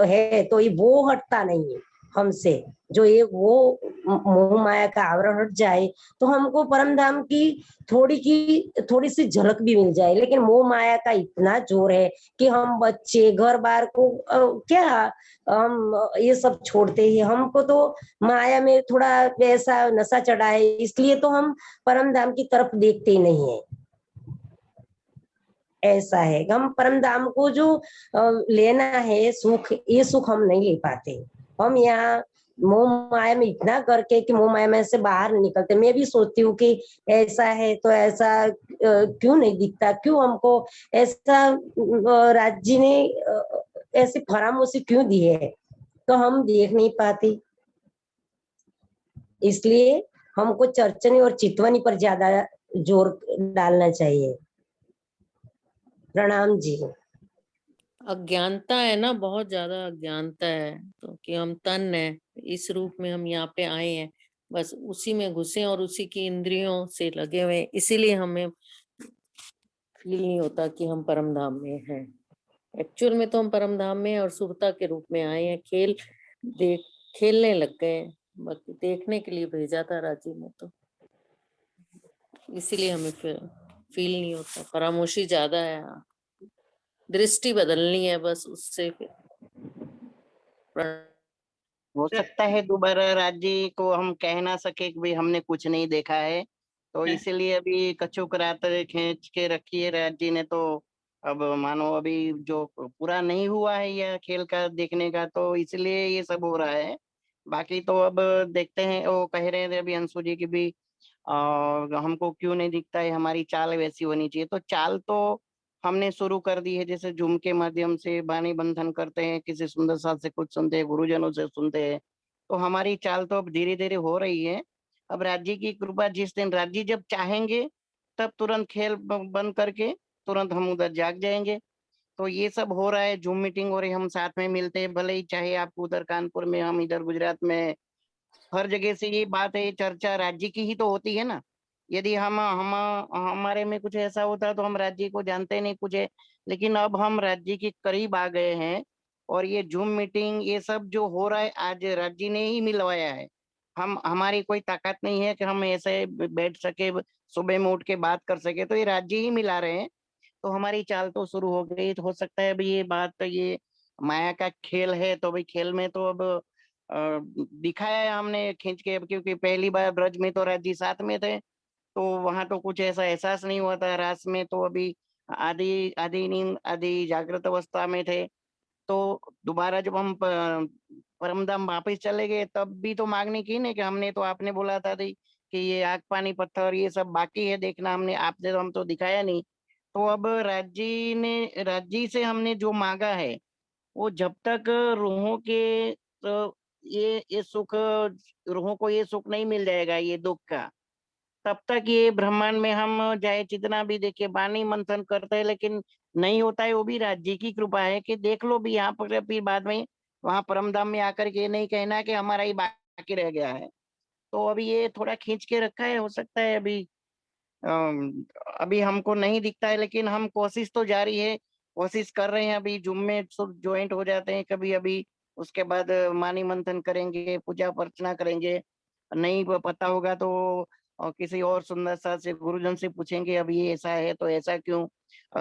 है तो ये वो हटता नहीं है हमसे। जो ये वो मोह माया का आवरण हट जाए तो हमको परम धाम की थोड़ी सी झलक भी मिल जाए, लेकिन मोह माया का इतना जोर है कि हम बच्चे घर बार को क्या हम ये सब छोड़ते हैं। हमको तो माया में थोड़ा ऐसा नशा चढ़ा है, इसलिए तो हम परम धाम की तरफ देखते ही नहीं है। ऐसा है, हम परम धाम को जो लेना है सुख, ये सुख हम नहीं ले पाते। हम यहाँ मोह माया में इतना करके कि मोह माया में से बाहर नहीं निकलते। मैं भी सोचती हूँ कि ऐसा है तो ऐसा क्यों नहीं दिखता, क्यों हमको ऐसा राज्य ने ऐसी फरामोशी क्यों दी है, तो हम देख नहीं पाते। इसलिए हमको चर्चनी और चितवनी पर ज्यादा जोर डालना चाहिए। प्रणाम जी। अज्ञानता है ना, बहुत ज्यादा अज्ञानता है, तो कि हम तन है, इस रूप में हम यहाँ पे आए हैं, बस उसी में घुसे और उसी की इंद्रियों से लगे हुए, इसीलिए हमें फील नहीं होता कि हम परम धाम में हैं। एक्चुअल में तो हम परम धाम में और सुरता के रूप में आए हैं, खेलने लग गए, बाकी देखने के लिए भेजा था राजीव ने, तो इसीलिए हमें फील नहीं होता। परामोशी ज्यादा है, दृष्टि बदलनी है बस, उससे हो सकता है दोबारा राज्य को हम कह ना सके कि भाई हमने कुछ नहीं देखा है, तो इसीलिए अभी कछुक रात खींच के रखी है राज्य ने। तो अब मानो अभी जो पूरा नहीं हुआ है यह खेल का देखने का, तो इसलिए ये सब हो रहा है। बाकी तो अब देखते हैं, वो कह रहे थे अभी अंशु जी की भी हमको क्यों नहीं दिखता है, हमारी चाल वैसी होनी चाहिए। तो चाल तो हमने शुरू कर दी है, जैसे जूम के माध्यम से वाणी बंधन करते हैं, किसी सुंदर साथ से कुछ सुनते हैं, गुरुजनों से सुनते हैं, तो हमारी चाल तो अब धीरे धीरे हो रही है। अब राज्य की कृपा, जिस दिन राज्य जब चाहेंगे तब तुरंत खेल बंद करके तुरंत हम उधर जाग जाएंगे। तो ये सब हो रहा है, जूम मीटिंग हो रही है, हम साथ में मिलते हैं, भले ही चाहे आप उधर कानपुर में, हम इधर गुजरात में, हर जगह से ये बात है, चर्चा राज्य की ही तो होती है ना। यदि हम हमारे में कुछ ऐसा होता तो हम राज्य को जानते नहीं कुछ है, लेकिन अब हम राज्य के करीब आ गए हैं। और ये जूम मीटिंग ये सब जो हो रहा है आज राज्य ने ही मिलवाया है। हमारी कोई ताकत नहीं है कि हम ऐसे बैठ सके, सुबह में उठ के बात कर सके, तो ये राज्य ही मिला रहे हैं। तो हमारी चाल तो शुरू हो गई। तो हो सकता है अभी ये बात, ये माया का खेल है, तो भाई खेल में तो अब दिखाया है हमने खींच के, अब क्योंकि पहली बार ब्रज में तो राज्य साथ में थे, तो वहां तो कुछ ऐसा एहसास नहीं हुआ था। रास में तो अभी आधी आधी नींद आधी जागृत अवस्था में थे। तो दोबारा जब हम परमधाम वापिस चले गए, तब भी तो मांगनी की ना कि हमने तो, आपने बोला था कि ये आग पानी पत्थर ये सब बाकी है देखना, हमने आपने तो हम तो दिखाया नहीं। तो अब राज्य से हमने जो मांगा है, वो जब तक रूहों के ये सुख, रूहों को ये सुख नहीं मिल जाएगा ये दुख का, तब तक ये ब्रह्मांड में हम चाहे जितना भी देखे वाणी मंथन करते हैं, लेकिन नहीं होता है। वो भी राज्य की कृपा है कि देख लो भी यहाँ पर, फिर बाद में वहां परमधाम में आकर के नहीं कहना कि हमारा ही बाकी रह गया है। तो अभी ये थोड़ा खींच के रखा है, हो सकता है अभी हमको नहीं दिखता है, लेकिन हम कोशिश तो जारी है, कोशिश कर रहे हैं। अभी जूम में ज्वाइंट हो जाते हैं कभी, अभी उसके बाद वाणी मंथन करेंगे, पूजा अर्चना करेंगे। नहीं पता होगा तो और किसी और सुंदर सा से गुरुजन से पूछेंगे, अब ये ऐसा है तो ऐसा क्यों।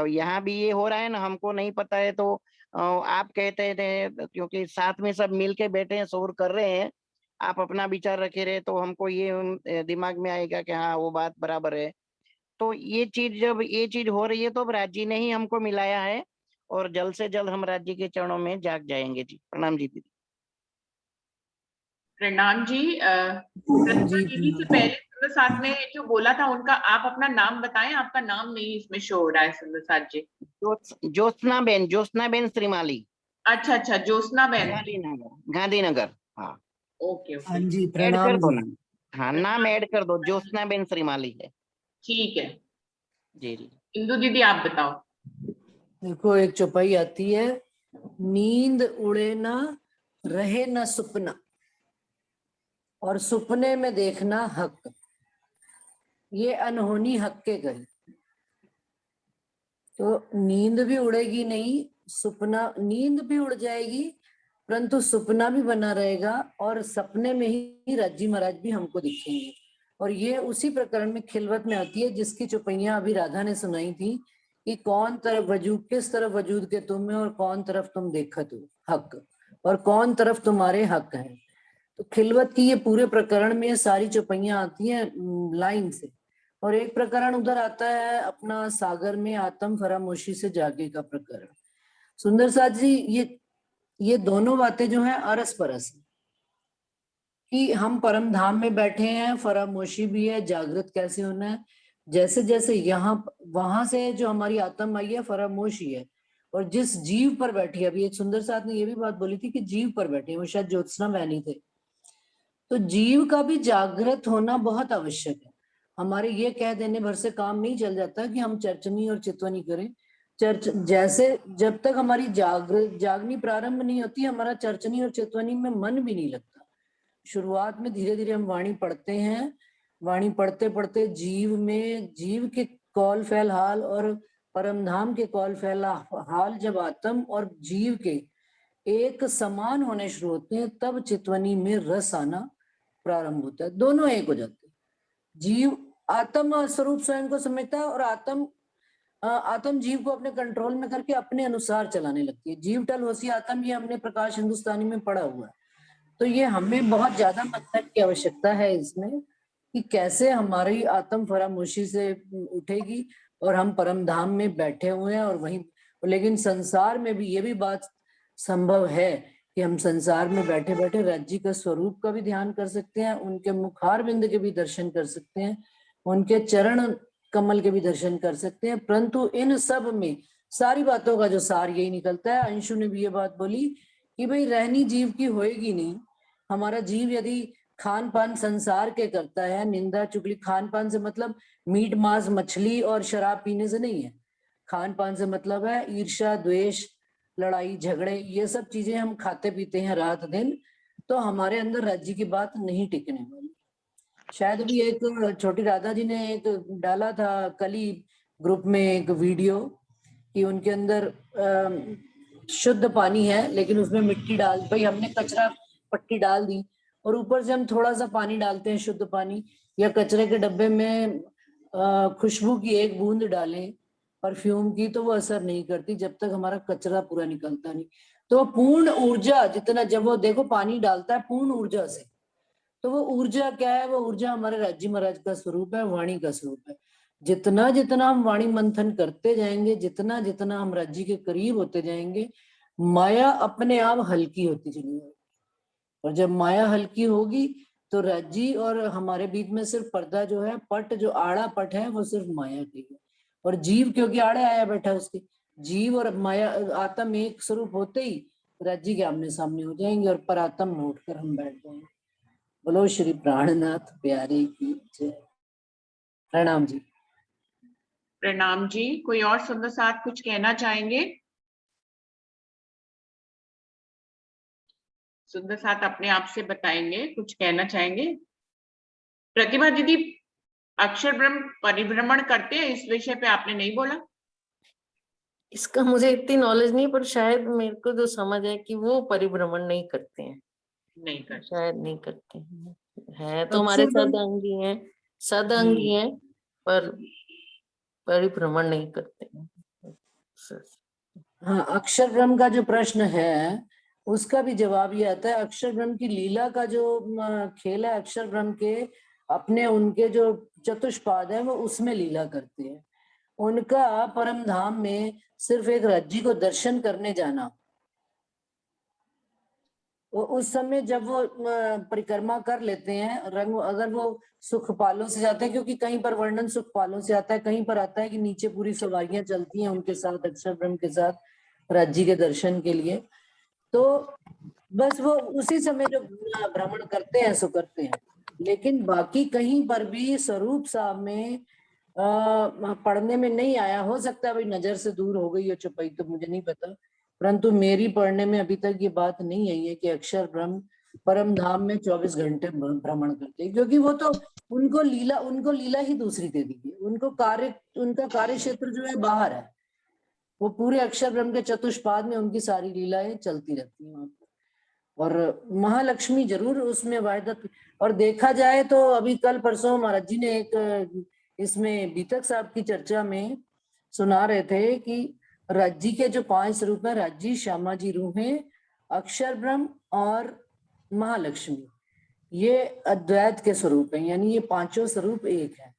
यहाँ भी ये हो रहा है ना, हमको नहीं पता है तो आप कहते थे, क्योंकि साथ में सब मिल के बैठे हैं, शोर कर रहे हैं, आप अपना विचार रखे रहे तो हमको ये दिमाग में आएगा कि हाँ वो बात बराबर है। तो ये चीज जब ये चीज हो रही है तो अब राज्य ने ही हमको मिलाया है और जल्द से जल्द हम राज्य के चरणों में जाग जाएंगे जी। प्रणाम जी दीदी। प्रणाम जी। प्रतिभा दीदी से पहले सुंदर साथ ने जो बोला था उनका आप अपना नाम बताएं, आपका नाम नहीं इसमें शो हो रहा है सुंदर साथ जी। ज्योत्सना बेन श्रीमाली। अच्छा अच्छा, ज्योत्सना बेन, गांधीनगर। हाँ ओके ओके, हाँ जी ऐड प्रणाम कर दो जी। नाम। हाँ नाम ऐड कर दो, ज्योत्सना बेन श्रीमाली है। ठीक है जी जी। इंदु दीदी आप बताओ। देखो एक चौपाई आती है, नींद उड़े ना रहे ना सुपना और सुपने में देखना हक, ये अनहोनी हक के गई। तो नींद भी उड़ेगी नहीं, सुपना, नींद भी उड़ जाएगी परंतु सुपना भी बना रहेगा और सपने में ही राज्जी महाराज भी हमको दिखेंगे। और ये उसी प्रकरण में खिलवत में आती है जिसकी चौपैया अभी राधा ने सुनाई थी कि कौन तरफ वजूद, किस तरफ वजूद के तुम में और कौन तरफ तुम देखत हो हक, और कौन तरफ तुम्हारे हक है। तो खिलवत की ये पूरे प्रकरण में सारी चौपैया आती हैं लाइन से। और एक प्रकरण उधर आता है अपना सागर में आत्म फरामोशी से जागे का प्रकरण। सुंदर साथ जी ये दोनों बातें जो हैं अरस परस है कि हम परम धाम में बैठे हैं, फरामोशी भी है, जागृत कैसे होना है। जैसे जैसे यहाँ वहां से जो हमारी आत्म आई है फरामोशी है, और जिस जीव पर बैठी है, अभी एक सुंदर साथ ने ये भी बात बोली थी कि जीव पर बैठे, वो शायद ज्योत्सना वैनी थे। तो जीव का भी जागृत होना बहुत आवश्यक है। हमारे ये कह देने भर से काम नहीं चल जाता कि हम चर्चनी और चितवनी करें। चर्च जैसे जब तक हमारी जागनी प्रारंभ नहीं होती, हमारा चर्चनी और चितवनी में मन भी नहीं लगता। शुरुआत में धीरे धीरे हम वाणी पढ़ते हैं, वाणी पढ़ते पढ़ते जीव में, जीव के कौल फैल हाल और परमधाम के कौल फैल हाल जब आत्म और जीव के एक समान होने शुरू होते हैं, तब चितवनी में रस आना प्रारंभ होता है। दोनों एक हो जाते हैं। जीव आत्म स्वरूप स्वयं को समझता है और आत्म जीव को अपने कंट्रोल में करके अपने अनुसार चलाने लगती है। जीव टल होसी आत्म, ये हमने प्रकाश हिंदुस्तानी में पढ़ा हुआ है। तो ये हमें बहुत ज्यादा मंथन की आवश्यकता है इसमें कि कैसे हमारी आत्म फरामोशी से उठेगी और हम परम धाम में बैठे हुए हैं और वहीं। लेकिन संसार में भी ये भी बात संभव है कि हम संसार में बैठे बैठे राज्य का स्वरूप का भी ध्यान कर सकते हैं, उनके मुखार बिंद के भी दर्शन कर सकते हैं, उनके चरण कमल के भी दर्शन कर सकते हैं। परंतु इन सब में सारी बातों का जो सार यही निकलता है। अंशु ने भी ये बात बोली कि भाई रहनी जीव की होएगी नहीं। हमारा जीव यदि खान पान संसार के करता है, निंदा चुगली, खान पान से मतलब मीट मांस मछली और शराब पीने से नहीं है। खान पान से मतलब है ईर्ष्या द्वेष लड़ाई झगड़े, ये सब चीजें हम खाते पीते हैं रात दिन, तो हमारे अंदर राज्य की बात नहीं टिकने वाली। शायद भी एक छोटी राधा जी ने एक डाला था कल ही ग्रुप में एक वीडियो कि उनके अंदर शुद्ध पानी है लेकिन उसमें मिट्टी डाल, भाई हमने कचरा पट्टी डाल दी और ऊपर से हम थोड़ा सा पानी डालते हैं शुद्ध पानी, या कचरे के डब्बे में खुशबू की एक बूंद डालें परफ्यूम की, तो वो असर नहीं करती जब तक हमारा कचरा पूरा निकलता नहीं। तो पूर्ण ऊर्जा जितना, जब वो देखो पानी डालता है पूर्ण ऊर्जा से, तो वो ऊर्जा क्या है? वो ऊर्जा हमारे राज्य महाराज का स्वरूप है, वाणी का स्वरूप है। जितना जितना हम वाणी मंथन करते जाएंगे, जितना जितना हम राज्य के करीब होते जाएंगे, माया अपने आप हल्की होती चली जाएगी। और जब माया हल्की होगी तो राज्य और हमारे बीच में सिर्फ पर्दा जो है, पट जो आड़ा पट है, वो सिर्फ माया की है। और जीव क्योंकि आड़े आया बैठा, उसके जीव और माया आत्म एक स्वरूप होते ही राज्य के आमने सामने हो जाएंगे और परात्म में उठकर हम बैठ जाएंगे। बोलो श्री प्राणनाथ प्यारे की जय। प्रणाम जी। प्रणाम जी। कोई और सुंदर साथ कुछ कहना चाहेंगे? सुंदर साथ अपने आप से बताएंगे, कुछ कहना चाहेंगे? प्रतिभा दीदी अक्षर ब्रह्म परिभ्रमण करते हैं, इस विषय पे आपने नहीं बोला। इसका मुझे इतनी नॉलेज नहीं, पर शायद मेरे को जो समझ है कि वो परिभ्रमण नहीं करते हैं, नहीं करते, शायद नहीं करते हैं। है तो हमारे सदअंगी हैं, सदअंगी हैं, पर परिभ्रमण नहीं करते हैं। हाँ, अक्षर ब्रह्म का जो प्रश्न है उसका भी जवाब ये आता है, अक्षर ब्रह्म की लीला का जो खेल है, अक्षर ब्रह्म के अपने उनके जो चतुष्पाद है वो उसमें लीला करते हैं। उनका परम धाम में सिर्फ एक रज्जी को दर्शन करने जाना, वो उस समय जब वो परिक्रमा कर लेते हैं, रंग अगर वो सुखपालों से जाते हैं, क्योंकि कहीं पर वर्णन सुखपालों से आता है, कहीं पर आता है कि नीचे पूरी सवारियां चलती हैं उनके साथ, अक्षर ब्रह्म के साथ राज्य के दर्शन के लिए। तो बस वो उसी समय जो भ्रमण करते हैं सो करते हैं। लेकिन बाकी कहीं पर भी स्वरूप साहब में पढ़ने में नहीं आया। हो सकता है भाई नजर से दूर हो गई हो चुपाई, तो मुझे नहीं पता, परंतु मेरी पढ़ने में अभी तक ये बात नहीं आई है कि अक्षर ब्रह्म परम धाम में 24 घंटे भ्रमण करते हैं, क्योंकि वो तो उनको लीला ही दूसरी दे दी है। उनका कार्य क्षेत्र जो है बाहर है, वो पूरे अक्षर ब्रह्म के चतुष्पाद में उनकी सारी लीलाएं चलती रहती हैं वहां पर। और महालक्ष्मी जरूर उसमें वायदत। और देखा जाए तो अभी कल परसों महाराज जी ने एक इसमें बीतक साहब की चर्चा में सुना रहे थे कि राज्य के जो 5 स्वरूप है, राज्य, श्यामा जी रूहें, अक्षर ब्रह्म और महालक्ष्मी, ये अद्वैत के स्वरूप है, यानी ये 5 स्वरूप एक है।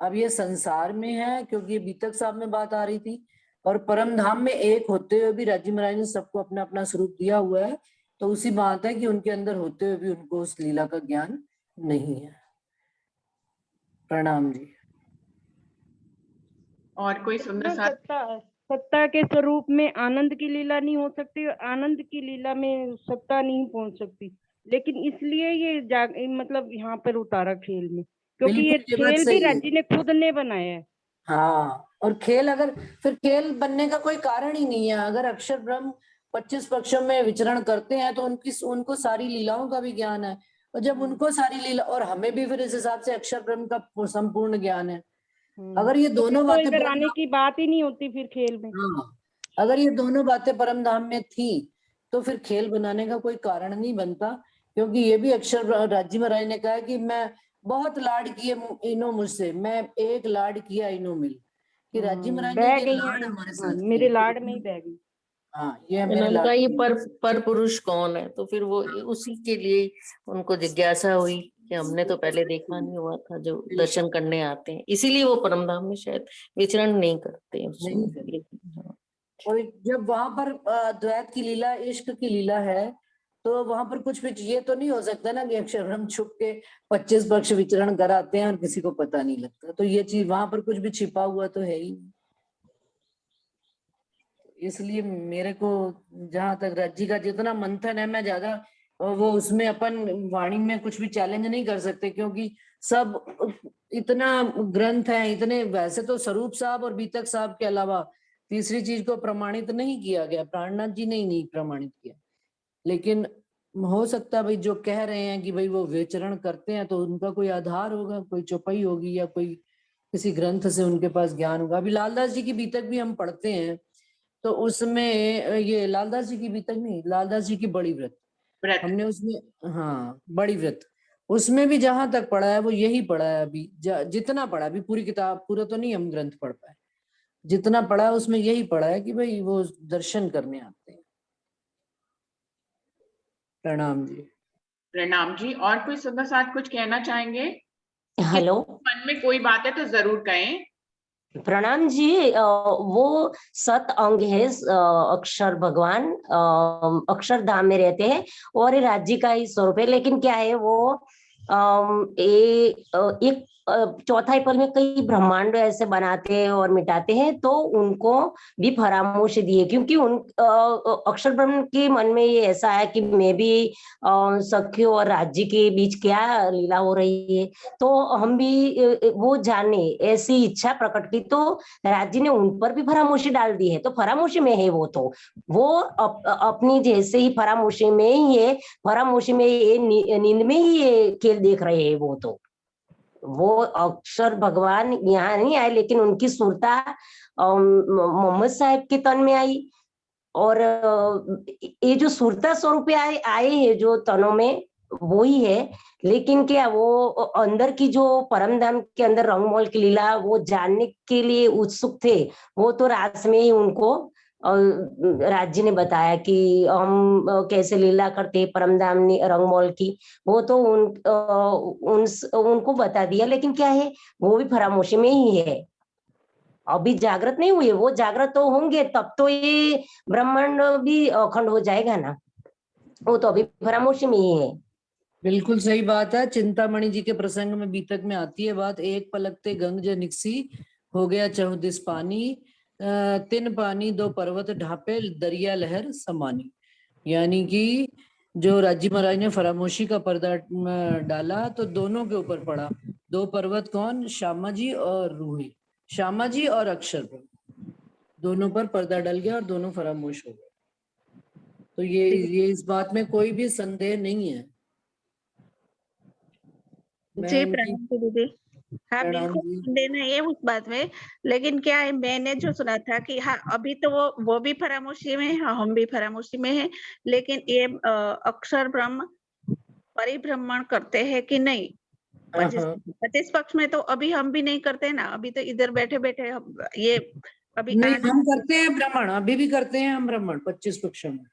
अब ये संसार में है क्योंकि ये बीतक साहब में बात आ रही थी, और परम धाम में एक होते हुए भी राज्य महाराज ने सबको अपना अपना स्वरूप दिया हुआ है। तो उसी बात है कि उनके अंदर होते हुए भी उनको उस लीला का ज्ञान नहीं है। प्रणाम जी। और कोई सुंदर सा सत्ता के स्वरूप में आनंद की लीला नहीं हो सकती, आनंद की लीला में सत्ता नहीं पहुंच सकती, लेकिन इसलिए ये मतलब यहाँ पर उतारा खेल में, क्योंकि ये खेल भी राज्य ने खुद ने बनाया है। हाँ, और खेल अगर फिर खेल बनने का कोई कारण ही नहीं है। अगर अक्षर ब्रह्म 25 पक्षों में विचरण करते हैं तो उनको सारी लीलाओं का भी ज्ञान है, और जब उनको सारी लीला, और हमें भी फिर इस हिसाब से अक्षर ब्रह्म का संपूर्ण ज्ञान है। अगर ये दोनों बातें इधर आने की बात ही नहीं होती फिर खेल में। हाँ, अगर ये दोनों बातें परम धाम में थी तो फिर खेल बनाने का कोई कारण नहीं बनता, क्योंकि ये भी अक्षर राज्य महाराज ने कहा कि मैं बहुत लाड किए इनो मुझसे, मैं एक लाड किया इनो मिल, कि राज्य महाराज ने ये लाड हमारे साथ मेरे लाड में ही बह गई। हाँ, ये उनका ये पर पुरुष कौन है, तो फिर वो उसी के लिए उनको जिज्ञासा हुई कि हमने तो पहले देखा नहीं हुआ था जो दर्शन करने आते हैं, इसीलिए वो परमधाम में शायद विचरण नहीं करते हैं। और जब वहां पर द्वैत की लीला, इश्क की लीला है, तो वहां पर कुछ भी ये तो नहीं हो सकता ना कि अक्षर ब्रह्म छुप के 25 पक्ष विचरण कराते हैं और किसी को पता नहीं लगता। तो ये चीज वहां पर कुछ भी छिपा हुआ तो है ही। इसलिए मेरे को जहां तक राज्य का जितना मंथन है, मैं ज्यादा वो उसमें अपन वाणी में कुछ भी चैलेंज नहीं कर सकते, क्योंकि सब इतना ग्रंथ है, इतने। वैसे तो स्वरूप साहब और बीतक साहब के अलावा तीसरी चीज को प्रमाणित नहीं किया गया, प्राणनाथ जी ने ही नहीं प्रमाणित किया। लेकिन हो सकता है भाई जो कह रहे हैं कि भाई वो विचरण करते हैं तो उनका कोई आधार होगा, कोई चौपाई होगी या कोई किसी ग्रंथ से उनके पास ज्ञान होगा। अभी लालदास जी की बीतक भी हम पढ़ते हैं तो उसमें ये लालदास जी की बीतक नहीं, लालदास जी की बड़ी व्रत हमने उसमें, हाँ बड़ी व्रत, उसमें भी जहां तक पढ़ा है वो यही पढ़ा है। अभी जितना पढ़ा, अभी पूरी किताब पूरा तो नहीं हम ग्रंथ पढ़ पाए, जितना पढ़ा है उसमें यही पढ़ा है कि भाई वो दर्शन करने आते हैं। प्रणाम जी। प्रणाम जी। और कोई सुंदर साथ कुछ कहना चाहेंगे? हेलो, मन में कोई बात है तो जरूर कहें। प्रणाम जी। वो 7 अंग है, अक्षर भगवान अक्षरधाम में रहते हैं और राज्य का ही स्वरूप है। लेकिन क्या है वो एक चौथाई पल में कई ब्रह्मांड ऐसे बनाते हैं और मिटाते हैं, तो उनको भी फरामोशी दी है, क्योंकि उन अक्षर ब्रह्म के मन में ये ऐसा है कि मैं भी सखियों और राज्य के बीच क्या लीला हो रही है, तो हम भी वो जाने, ऐसी इच्छा प्रकट की, तो राज्य ने उन पर भी फरामोशी डाल दी है। तो फरामोशी में है वो, वो अपनी जैसे ही फरामोशी में ही है, फरामोशी में ये नींद में ही ये खेल देख रहे हैं। वो अक्षर भगवान यहाँ नहीं आए, लेकिन उनकी सुरता मोहम्मद साहब के तन में आई, और ये जो सुरता स्वरूप आए हैं जो तनों में, वो ही है। लेकिन क्या वो अंदर की जो परमधाम के अंदर रंगमोल की लीला वो जानने के लिए उत्सुक थे, वो तो रास में ही उनको राज जी ने बताया कि हम कैसे लीला करते परमधाम रंगमोल की, वो तो उनको बता दिया, लेकिन क्या है वो भी फरामोशी में ही है, अभी जागृत नहीं हुए, वो जागृत तो होंगे तब तो ये ब्रह्मांड भी अखंड हो जाएगा ना, वो तो अभी फरामोशी में ही है। बिल्कुल सही बात है। चिंतामणि जी के प्रसंग में बीतक में आती है बात, एक पलकते गंग जे निकसी, हो गया चहुदिस पानी, 3 पानी 2 पर्वत ढापे, दरिया लहर समानी। यानी कि जो राजी महाराज ने फरामोशी का पर्दा डाला तो दोनों के ऊपर पड़ा, 2 पर्वत कौन, श्यामा जी और रूही, श्यामा जी और अक्षर, दोनों पर पर्दा डल गया और दोनों फरामोश हो गए। तो ये इस बात में कोई भी संदेह नहीं है। जी प्रणाम दीदी। हाँ बिल्कुल देना है उस बात में, लेकिन क्या है मैंने जो सुना था कि हाँ अभी तो वो भी फरामोशी में है, हम भी फरामोशी में है, लेकिन ये अक्षर ब्रह्म परिभ्रमण करते हैं कि नहीं 25 पक्ष में, तो अभी हम भी नहीं करते ना, अभी तो इधर बैठे बैठे ये अभी नहीं हम करते हैं भ्रमण, अभी भी करते हैं हम भ्रमण 25 पक्षों में।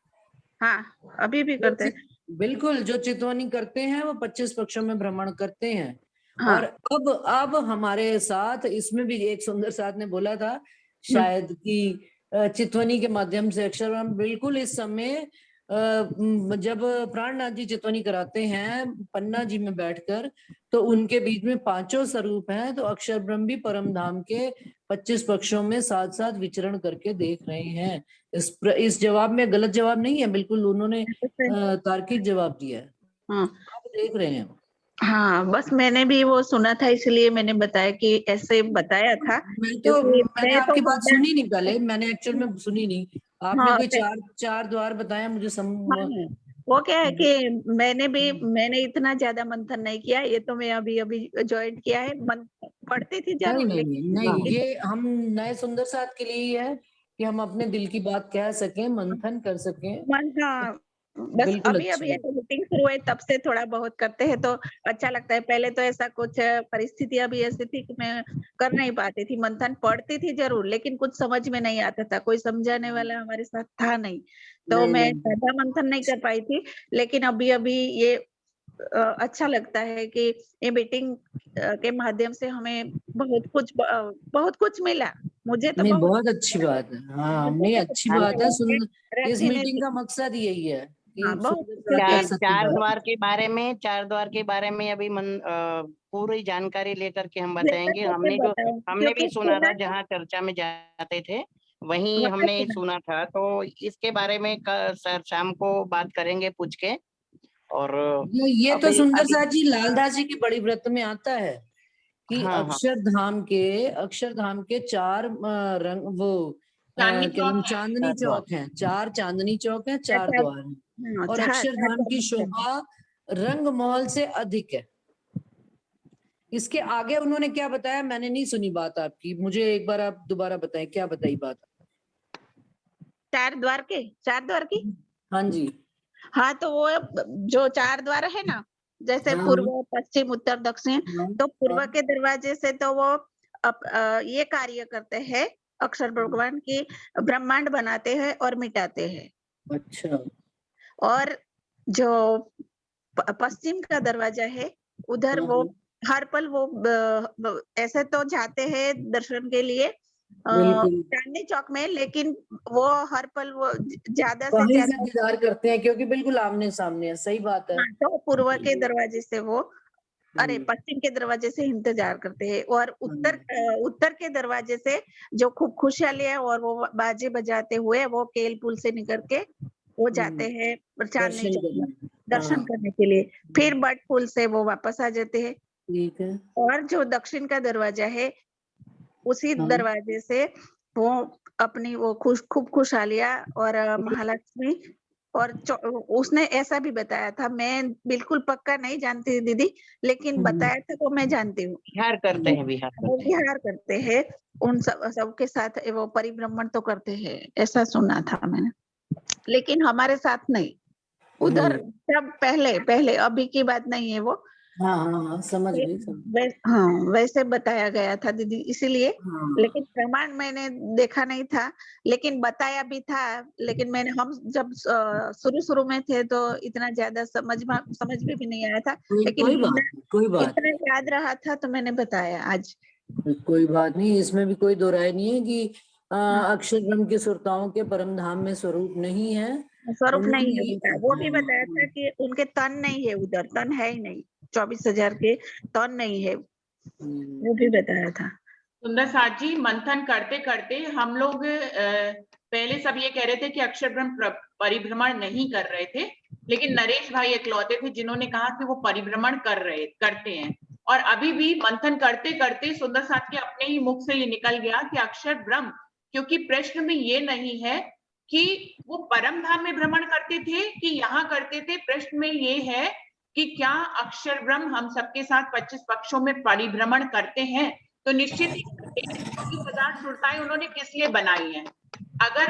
हाँ अभी भी करते हैं बिल्कुल, जो चितवनी करते हैं वो 25 पक्षों में भ्रमण करते हैं। हाँ। और अब हमारे साथ इसमें भी एक सुंदर साथ ने बोला था शायद कि चितवनी के माध्यम से अक्षर ब्रह्म, बिल्कुल इस समय जब प्राणनाथ जी चितवनी कराते हैं पन्ना जी में बैठकर, तो उनके बीच में 5 स्वरूप हैं, तो अक्षर ब्रह्म भी परम धाम के 25 पक्षों में साथ साथ विचरण करके देख रहे हैं। इस जवाब में गलत जवाब नहीं है, बिल्कुल उन्होंने तार्किक जवाब दिया है। हाँ आप देख रहे हैं। हाँ बस मैंने भी वो सुना था, इसलिए मैंने बताया कि ऐसे बताया था। मैंने आपकी बात सुनी नहीं पहले, मैंने एक्चुअल में सुनी नहीं, आपने कोई चार द्वार बताया मुझे वो क्या है कि मैंने इतना ज्यादा मंथन नहीं किया, ये तो मैं अभी ज्वाइन किया है, पढ़ती थी जरूर। नहीं, ये हम नए सुंदर साथ के लिए ही है कि हम अपने दिल की बात कह सकें, मंथन कर सकें। बस अभी मीटिंग शुरू है तब से थोड़ा बहुत करते हैं तो अच्छा लगता है। पहले तो ऐसा कुछ परिस्थितियां भी ऐसी थी कि मैं कर नहीं पाती थी मंथन, पढ़ती थी जरूर लेकिन कुछ समझ में नहीं आता था, कोई समझाने वाला हमारे साथ था नहीं, तो मैं ज्यादा मंथन नहीं कर पाई थी। लेकिन अभी ये अच्छा लगता है कि ये मीटिंग के माध्यम से हमें बहुत कुछ मिला, मुझे तो नहीं बहुत अच्छी बात है। हाँ नहीं अच्छी बात है, इस मीटिंग का मकसद यही है कि चार द्वार के बारे में अभी पूरी जानकारी लेकर के हम बताएंगे। हमने भी सुना था, जहाँ चर्चा में जाते थे वहीं हमने सुना था, तो इसके बारे में सर शाम को बात करेंगे पूछ के। और ये तो सुंदर साथ जी लालदास जी की बड़ी व्रत में आता है कि अक्षरधाम के 4 रंग वो चांदनी चौक हैं, 4 चांदनी चौक हैं, 4 द्वार हैं, और अक्षरधाम की शोभा रंग महल से अधिक है। इसके आगे उन्होंने क्या बताया, मैंने नहीं सुनी बात आपकी, मुझे एक बार आप दोबारा बताएं, क्या बताई बात? 4 द्वार की हाँ जी। हाँ तो वो जो 4 द्वार है ना, जैसे पूर्व पश्चिम उत्तर दक्षिण, तो पूर्व के दरवाजे से तो वो ये कार्य करते हैं, अक्षर भगवान की ब्रह्मांड बनाते हैं और मिटाते हैं। अच्छा। और जो पश्चिम का दरवाजा है उधर वो हर पल वो ऐसे तो जाते हैं दर्शन के लिए चांदनी चौक में, लेकिन वो हर पल वो ज्यादा से ज्यादा इंतजार करते हैं क्योंकि बिल्कुल आमने सामने है। सही बात है। तो पूर्व के दरवाजे से वो पश्चिम के दरवाजे से इंतजार करते हैं, और उत्तर के दरवाजे से जो खूब खुशहाली है और वो बाजे बजाते हुए वो केल पुल से निकल के वो जाते हैं चांदनी चौक में दर्शन करने के लिए, फिर बट पुल से वो वापस आ जाते हैं। ठीक है। और जो दक्षिण का दरवाजा है उसी दरवाजे से वो अपनी वो खूब खुशहालियां और महालक्ष्मी, और उसने ऐसा भी बताया था, मैं बिल्कुल पक्का नहीं जानती दीदी, लेकिन बताया था तो मैं जानती हूँ। विहार करते हैं उन सबके साथ वो परिभ्रमण तो करते हैं, ऐसा सुना था मैंने, लेकिन हमारे साथ नहीं, उधर सब पहले अभी की बात नहीं है वो। हाँ हाँ हाँ, समझ गई हाँ वैसे बताया गया था दीदी, इसीलिए। हाँ। लेकिन प्रमाण मैंने देखा नहीं था, लेकिन बताया भी था। लेकिन हम जब शुरू में थे तो इतना ज्यादा समझ में भी नहीं आया था, लेकिन कोई बात इतना याद रहा था तो मैंने बताया आज। कोई बात नहीं, इसमें भी कोई दो राय नहीं है कि अक्षर ब्रह्म की सुरताओं के परम धाम में स्वरूप नहीं है, स्वरूप नहीं है। वो भी बताया था कि उनके तन नहीं है, उधर तन है ही नहीं, 24,000 के तन नहीं है, वो भी बताया था। सुंदर साथ जी, मंथन करते करते हम लोग पहले सब ये कह रहे थे कि अक्षर ब्रह्म परिभ्रमण नहीं कर रहे थे, लेकिन नरेश भाई इकलौते थे जिन्होंने कहा कि वो परिभ्रमण करते हैं। और अभी भी मंथन करते करते सुंदर साथ के अपने ही मुख से ये निकल गया कि अक्षर ब्रह्म, क्योंकि प्रश्न में ये नहीं है कि वो परम धाम में भ्रमण करते थे कि यहाँ करते थे, प्रश्न में ये है कि क्या अक्षर ब्रह्म हम सबके साथ 25 पक्षों में परिभ्रमण करते हैं। तो निश्चित ही 24,000 सुरताएं उन्होंने किस लिए बनाई हैं। अगर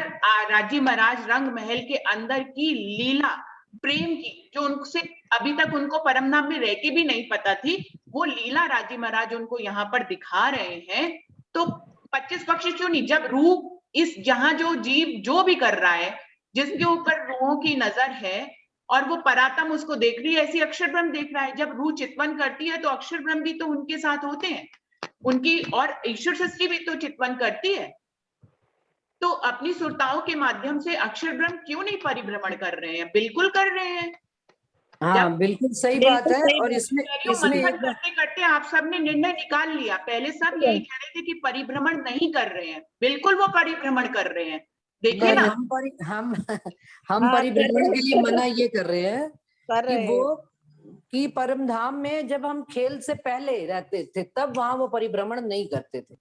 राजी महाराज रंग महल के अंदर की लीला प्रेम की, जो उनसे अभी तक उनको परमधाम में रह के भी नहीं पता थी, वो लीला राजी महाराज उनको यहाँ पर दिखा रहे हैं, तो 25 पक्ष क्यों नहीं। जब रूह इस जहां जो जीव जो भी कर रहा है, जिसके ऊपर रूहों की नजर है और वो परात्म उसको देख रही है, ऐसी अक्षर ब्रह्म देख रहा है। जब रूह चितवन करती है तो अक्षर ब्रह्म भी तो उनके साथ होते हैं, उनकी और ईश्वर सृष्टि भी तो चितवन करती है। तो अपनी सुरताओं के माध्यम से अक्षर ब्रह्म क्यों नहीं परिभ्रमण कर रहे हैं? बिल्कुल कर रहे हैं। हाँ बिल्कुल सही बात है। और इसमें मंथन करते करते आप सबने निर्णय निकाल लिया। पहले सब यही कह रहे थे कि परिभ्रमण नहीं कर रहे हैं, बिल्कुल वो परिभ्रमण कर रहे हैं। देखिए ना, हम परिभ्रमण के लिए मना ये कर रहे हैं कि वो कि परम धाम में जब हम खेल से पहले रहते थे तब वहां वो परिभ्रमण नहीं करते थे।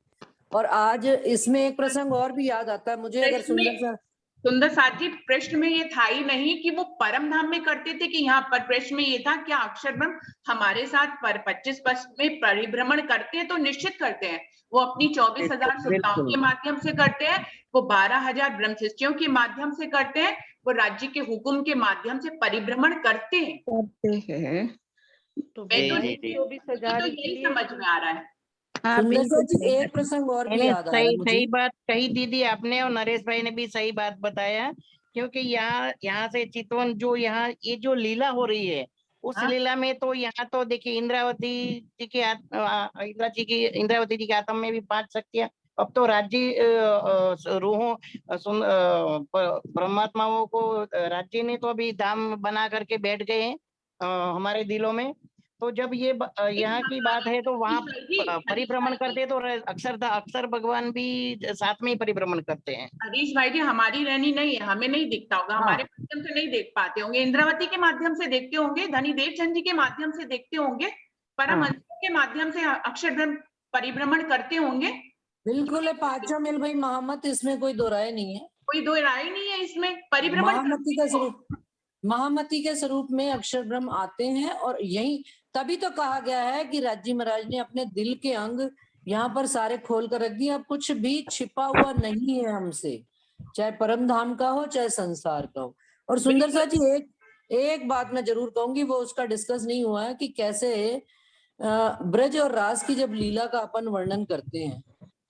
और आज इसमें एक प्रसंग और भी याद आता है मुझे, अगर सुंदर साथ जी, प्रश्न में ये था ही नहीं कि वो परम धाम में करते थे, कि यहाँ पर प्रश्न में ये था क्या अक्षर ब्रह्म हमारे साथ 25 वर्ष में परिभ्रमण करते हैं। तो निश्चित करते हैं, वो अपनी 24,000 सुरताओं के माध्यम से करते हैं, वो 12,000 ब्रह्म शिष्यों के माध्यम से करते हैं, वो राज्य के हुक्म के माध्यम से परिभ्रमण करते हैं। तो यही समझ में आ रहा है। एक प्रसंग और भी याद आ रहा है मुझे। सही बात कही दीदी आपने, और नरेश भाई ने भी सही बात बताया, क्योंकि यहाँ से चितवन जो यहाँ ये जो लीला हो रही है उस लीला में तो यहाँ तो देखिए इंद्रावती जी की आत्मा में भी 5 शक्तियां, अब तो राज्य रूहों परमात्माओं को राज्य ने तो अभी धाम बना करके बैठ गए हैं हमारे दिलों में। तो जब ये यहाँ की बात है तो वहाँ परिभ्रमण करते तो अक्षर भगवान भी साथ में ही परिभ्रमण करते हैं। हरीश भाई जी, हमारी रहनी नहीं है, हमें नहीं दिखता होगा, हमारे माध्यम से नहीं देख पाते होंगे, इंद्रावती के माध्यम से देखते होंगे, धनीदेव चंद जी के माध्यम से देखते होंगे, परमहंस के माध्यम से अक्षर ब्रह्म परिभ्रमण करते होंगे। बिल्कुल है पांचों मिल भाई महामत, इसमें कोई दो राय नहीं है, कोई दो राय नहीं है इसमें। परिभ्रमण महामती के स्वरूप में अक्षर ब्रह्म आते हैं। और यही तभी तो कहा गया है कि राज्य महाराज ने अपने दिल के अंग यहाँ पर सारे खोल कर रख दिए। अब कुछ भी छिपा हुआ नहीं है हमसे, चाहे परम धाम का हो चाहे संसार का हो। और सुंदर सा जी एक बात मैं जरूर कहूंगी, वो उसका डिस्कस नहीं हुआ है कि कैसे ब्रज और रास की जब लीला का अपन वर्णन करते हैं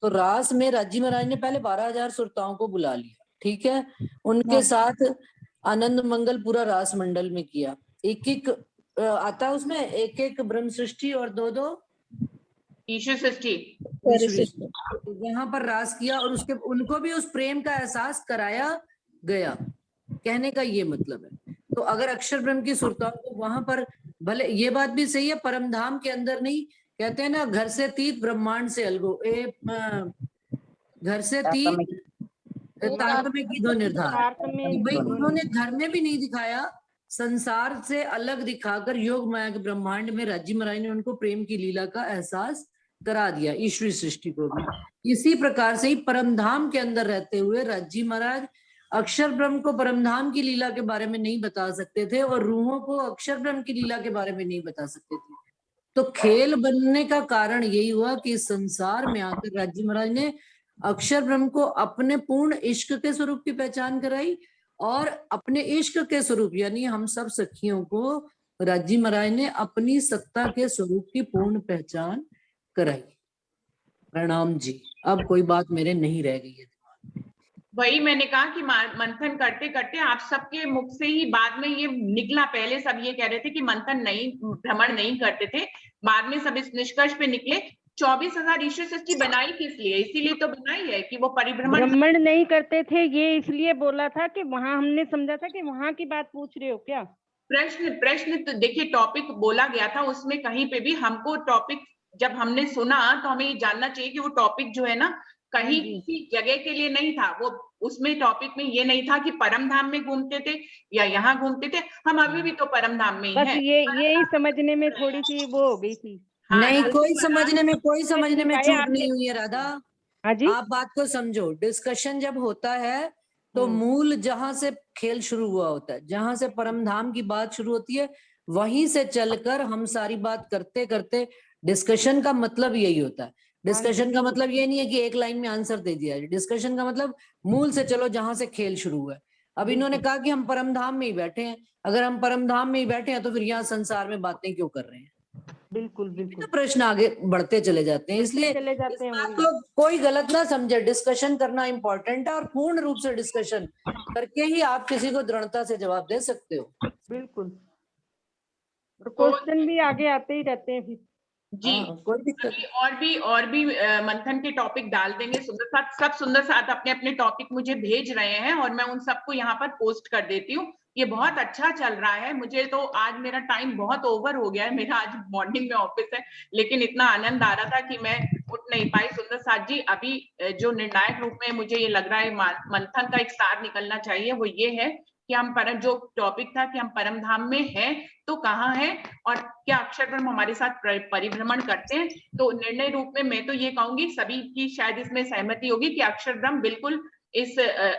तो रास में राज्य महाराज ने पहले 12,000 सुरताओं को बुला लिया, ठीक है, उनके साथ आनंद मंगल पूरा रास मंडल में किया, एक आता है उसमें एक ब्रह्म सृष्टि और 2 ईश्वर सृष्टि, यहाँ पर रास किया और उसके उनको भी उस प्रेम का एहसास कराया गया। कहने का ये मतलब है, तो अगर अक्षर ब्रह्म की सुरताओं को वहां पर, भले ये बात भी सही है परम धाम के अंदर नहीं, कहते हैं ना घर से तीत ब्रह्मांड से अलगो, घर से तीत तारतम्य की दो निर्धार। भाई उन्होंने घर में भी नहीं दिखाया, संसार से अलग दिखाकर योग माया के ब्रह्मांड में राज्य महाराज ने उनको प्रेम की लीला का एहसास करा दिया, ईश्वरी सृष्टि को भी। इसी प्रकार से ही परमधाम के अंदर रहते हुए राज्य महाराज अक्षर ब्रह्म को परमधाम की लीला के बारे में नहीं बता सकते थे और रूहों को अक्षर ब्रह्म की लीला के बारे में नहीं बता सकते थे। तो खेल बनने का कारण यही हुआ कि संसार में आकर राज्य महाराज ने अक्षर ब्रह्म को अपने पूर्ण इश्क के स्वरूप की पहचान कराई और अपने इश्क के स्वरूप यानी हम सब सखियों को राज्य महाराज ने अपनी सत्ता के स्वरूप की पूर्ण पहचान कराई। प्रणाम जी, अब कोई बात मेरे नहीं रह गई है। वही मैंने कहा कि मंथन करते करते आप सबके मुख से ही बाद में ये निकला। पहले सब ये कह रहे थे कि मंथन नहीं, भ्रमण नहीं करते थे, बाद में सब इस निष्कर्ष पे निकले 24,000 ईश्वर षष्ठी बनाई किस लिए? इसीलिए तो बनाई है कि वो परिभ्रमण भ्रमण नहीं करते थे, ये इसलिए बोला था कि वहां हमने समझा था कि वहां की बात पूछ रहे हो क्या? प्रश्न तो देखिए, टॉपिक बोला गया था उसमें कहीं पे भी हमको टॉपिक जब हमने सुना तो हमें ये जानना चाहिए कि वो टॉपिक जो है ना कहीं किसी जगह के लिए नहीं था। वो उसमें टॉपिक में ये नहीं था कि परम धाम में घूमते थे या यहाँ घूमते थे। हम अभी भी तो परम धाम में ही बस हैं। यही समझने में थोड़ी सी वो हो गई थी। नहीं, कोई समझने में चूक आपने- नहीं हुई है राधा। हाँ जी, आप बात को समझो। डिस्कशन जब होता है तो मूल जहां से खेल शुरू हुआ होता है, जहां से परम धाम की बात शुरू होती है, वहीं से चलकर हम सारी बात करते करते, डिस्कशन का मतलब यही होता है। डिस्कशन का मतलब ये नहीं है कि एक लाइन में आंसर दे दिया जाए। डिस्कशन का मतलब मूल से चलो जहां से खेल शुरू हुआ है। अब इन्होंने कहा कि हम परम धाम में ही बैठे हैं। अगर हम परम धाम में ही बैठे हैं तो फिर यहाँ संसार में बातें क्यों कर रहे हैं? बिल्कुल बिल्कुल, तो प्रश्न आगे बढ़ते चले जाते हैं। इसलिए चले जाते हैं। बात को कोई गलत ना समझे। डिस्कशन करना इंपॉर्टेंट है और पूर्ण रूप से डिस्कशन करके ही आप किसी को दृढ़ता से जवाब दे सकते हो। बिल्कुल, क्वेश्चन भी आगे आते ही रहते हैं फिर। जी, कोई दिक्कत और भी मंथन के टॉपिक डाल देंगे। सुंदर साथ, सब सुंदर साथ अपने अपने टॉपिक मुझे भेज रहे हैं और मैं उन सबको यहाँ पर पोस्ट कर देती हूँ। ये बहुत अच्छा चल रहा है। मुझे तो आज मेरा टाइम बहुत ओवर हो गया है, मेरा आज मॉर्निंग में ऑफिस है, लेकिन इतना आनंद आ रहा था कि मैं उठ नहीं पाई। सुंदर साथ जी, अभी जो निर्णायक रूप में मुझे ये लग रहा है मंथन का एक सार निकलना चाहिए, वो ये है कि हम जो टॉपिक था कि हम परम धाम में हैं तो कहाँ है और क्या अक्षर ब्रह्म हमारे साथ परिभ्रमण करते हैं। तो निर्णय रूप में मैं तो ये कहूंगी, सभी की शायद इसमें सहमति होगी कि अक्षर ब्रह्म बिल्कुल इस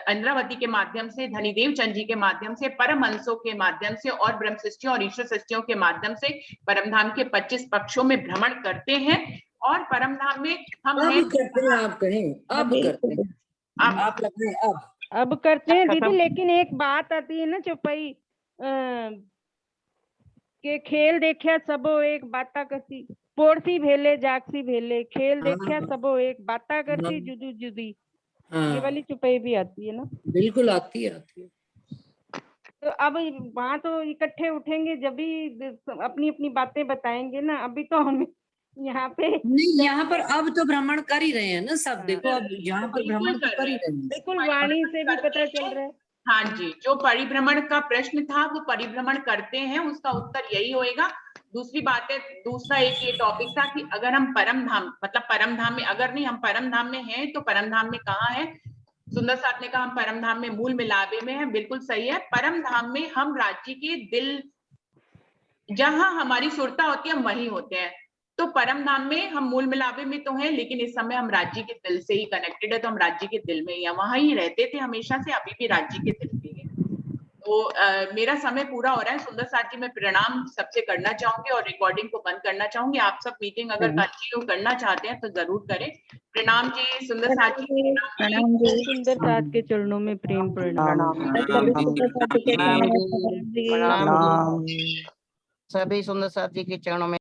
इंद्रावती के माध्यम से, धनीदेव चंद जी के माध्यम से, परमहंसों के माध्यम से और ब्रह्म सृष्टियों और ईश्वर सृष्टियों के माध्यम से परमधाम के 25 पक्षों में भ्रमण करते हैं। और परमधाम में हम अब करते हैं, आप कहें अब करते हैं, आप लगते हैं अब करते हैं दीदी। लेकिन एक बात आती है ना चौपाई के खेल देखा सबो एक बाता करती, पोड़सी भेले जागसी भेले, खेल देखा सबो एक बाता करती जुदी जुदी। ये वाली चौपाई भी आती है ना? बिल्कुल आती है। तो अब वहाँ तो इकट्ठे उठेंगे जब भी अपनी अपनी बातें बताएंगे ना। अभी तो हम यहाँ पे नहीं, यहाँ पर अब तो भ्रमण कर ही रहे हैं ना सब। देखो अब यहाँ पर भ्रमण तो कर ही रहे हैं। बिल्कुल, वाणी से भी पता चल रहा है। हाँ जी, जो परिभ्रमण का प्रश्न था वो परिभ्रमण करते हैं, उसका उत्तर यही होएगा। दूसरी बात है, दूसरा एक ये टॉपिक था कि अगर हम परम धाम, मतलब परम धाम में अगर नहीं, हम परम धाम में हैं तो परम धाम में कहाँ है? सुंदर साथ ने कहा हम परम धाम में मूल मिलावे में है। बिल्कुल सही है। परम धाम में हम राज्य के दिल, जहां हमारी सुरता होती है, हम वहीं होते हैं। तो परम धाम में हम मूल मिलावे में तो हैं, लेकिन इस समय हम राज्य के दिल से ही कनेक्टेड है। तो हम राज्य के दिल में ही हैं, वहां ही रहते थे हमेशा से, अभी भी राज्य के दिल में हैं। तो मेरा समय पूरा हो रहा है। सुंदर साथ जी, मैं प्रणाम सबसे करना चाहूंगी और रिकॉर्डिंग को बंद करना चाहूंगी। आप सब मीटिंग अगर कंटिन्यू करना चाहते हैं तो जरूर करें। प्रणाम जी, सुंदर साथ जी, प्रणाम जी। सुंदर साथ के चरणों में प्रेम प्रणाम। सभी सुंदर साथ जी के चरणों में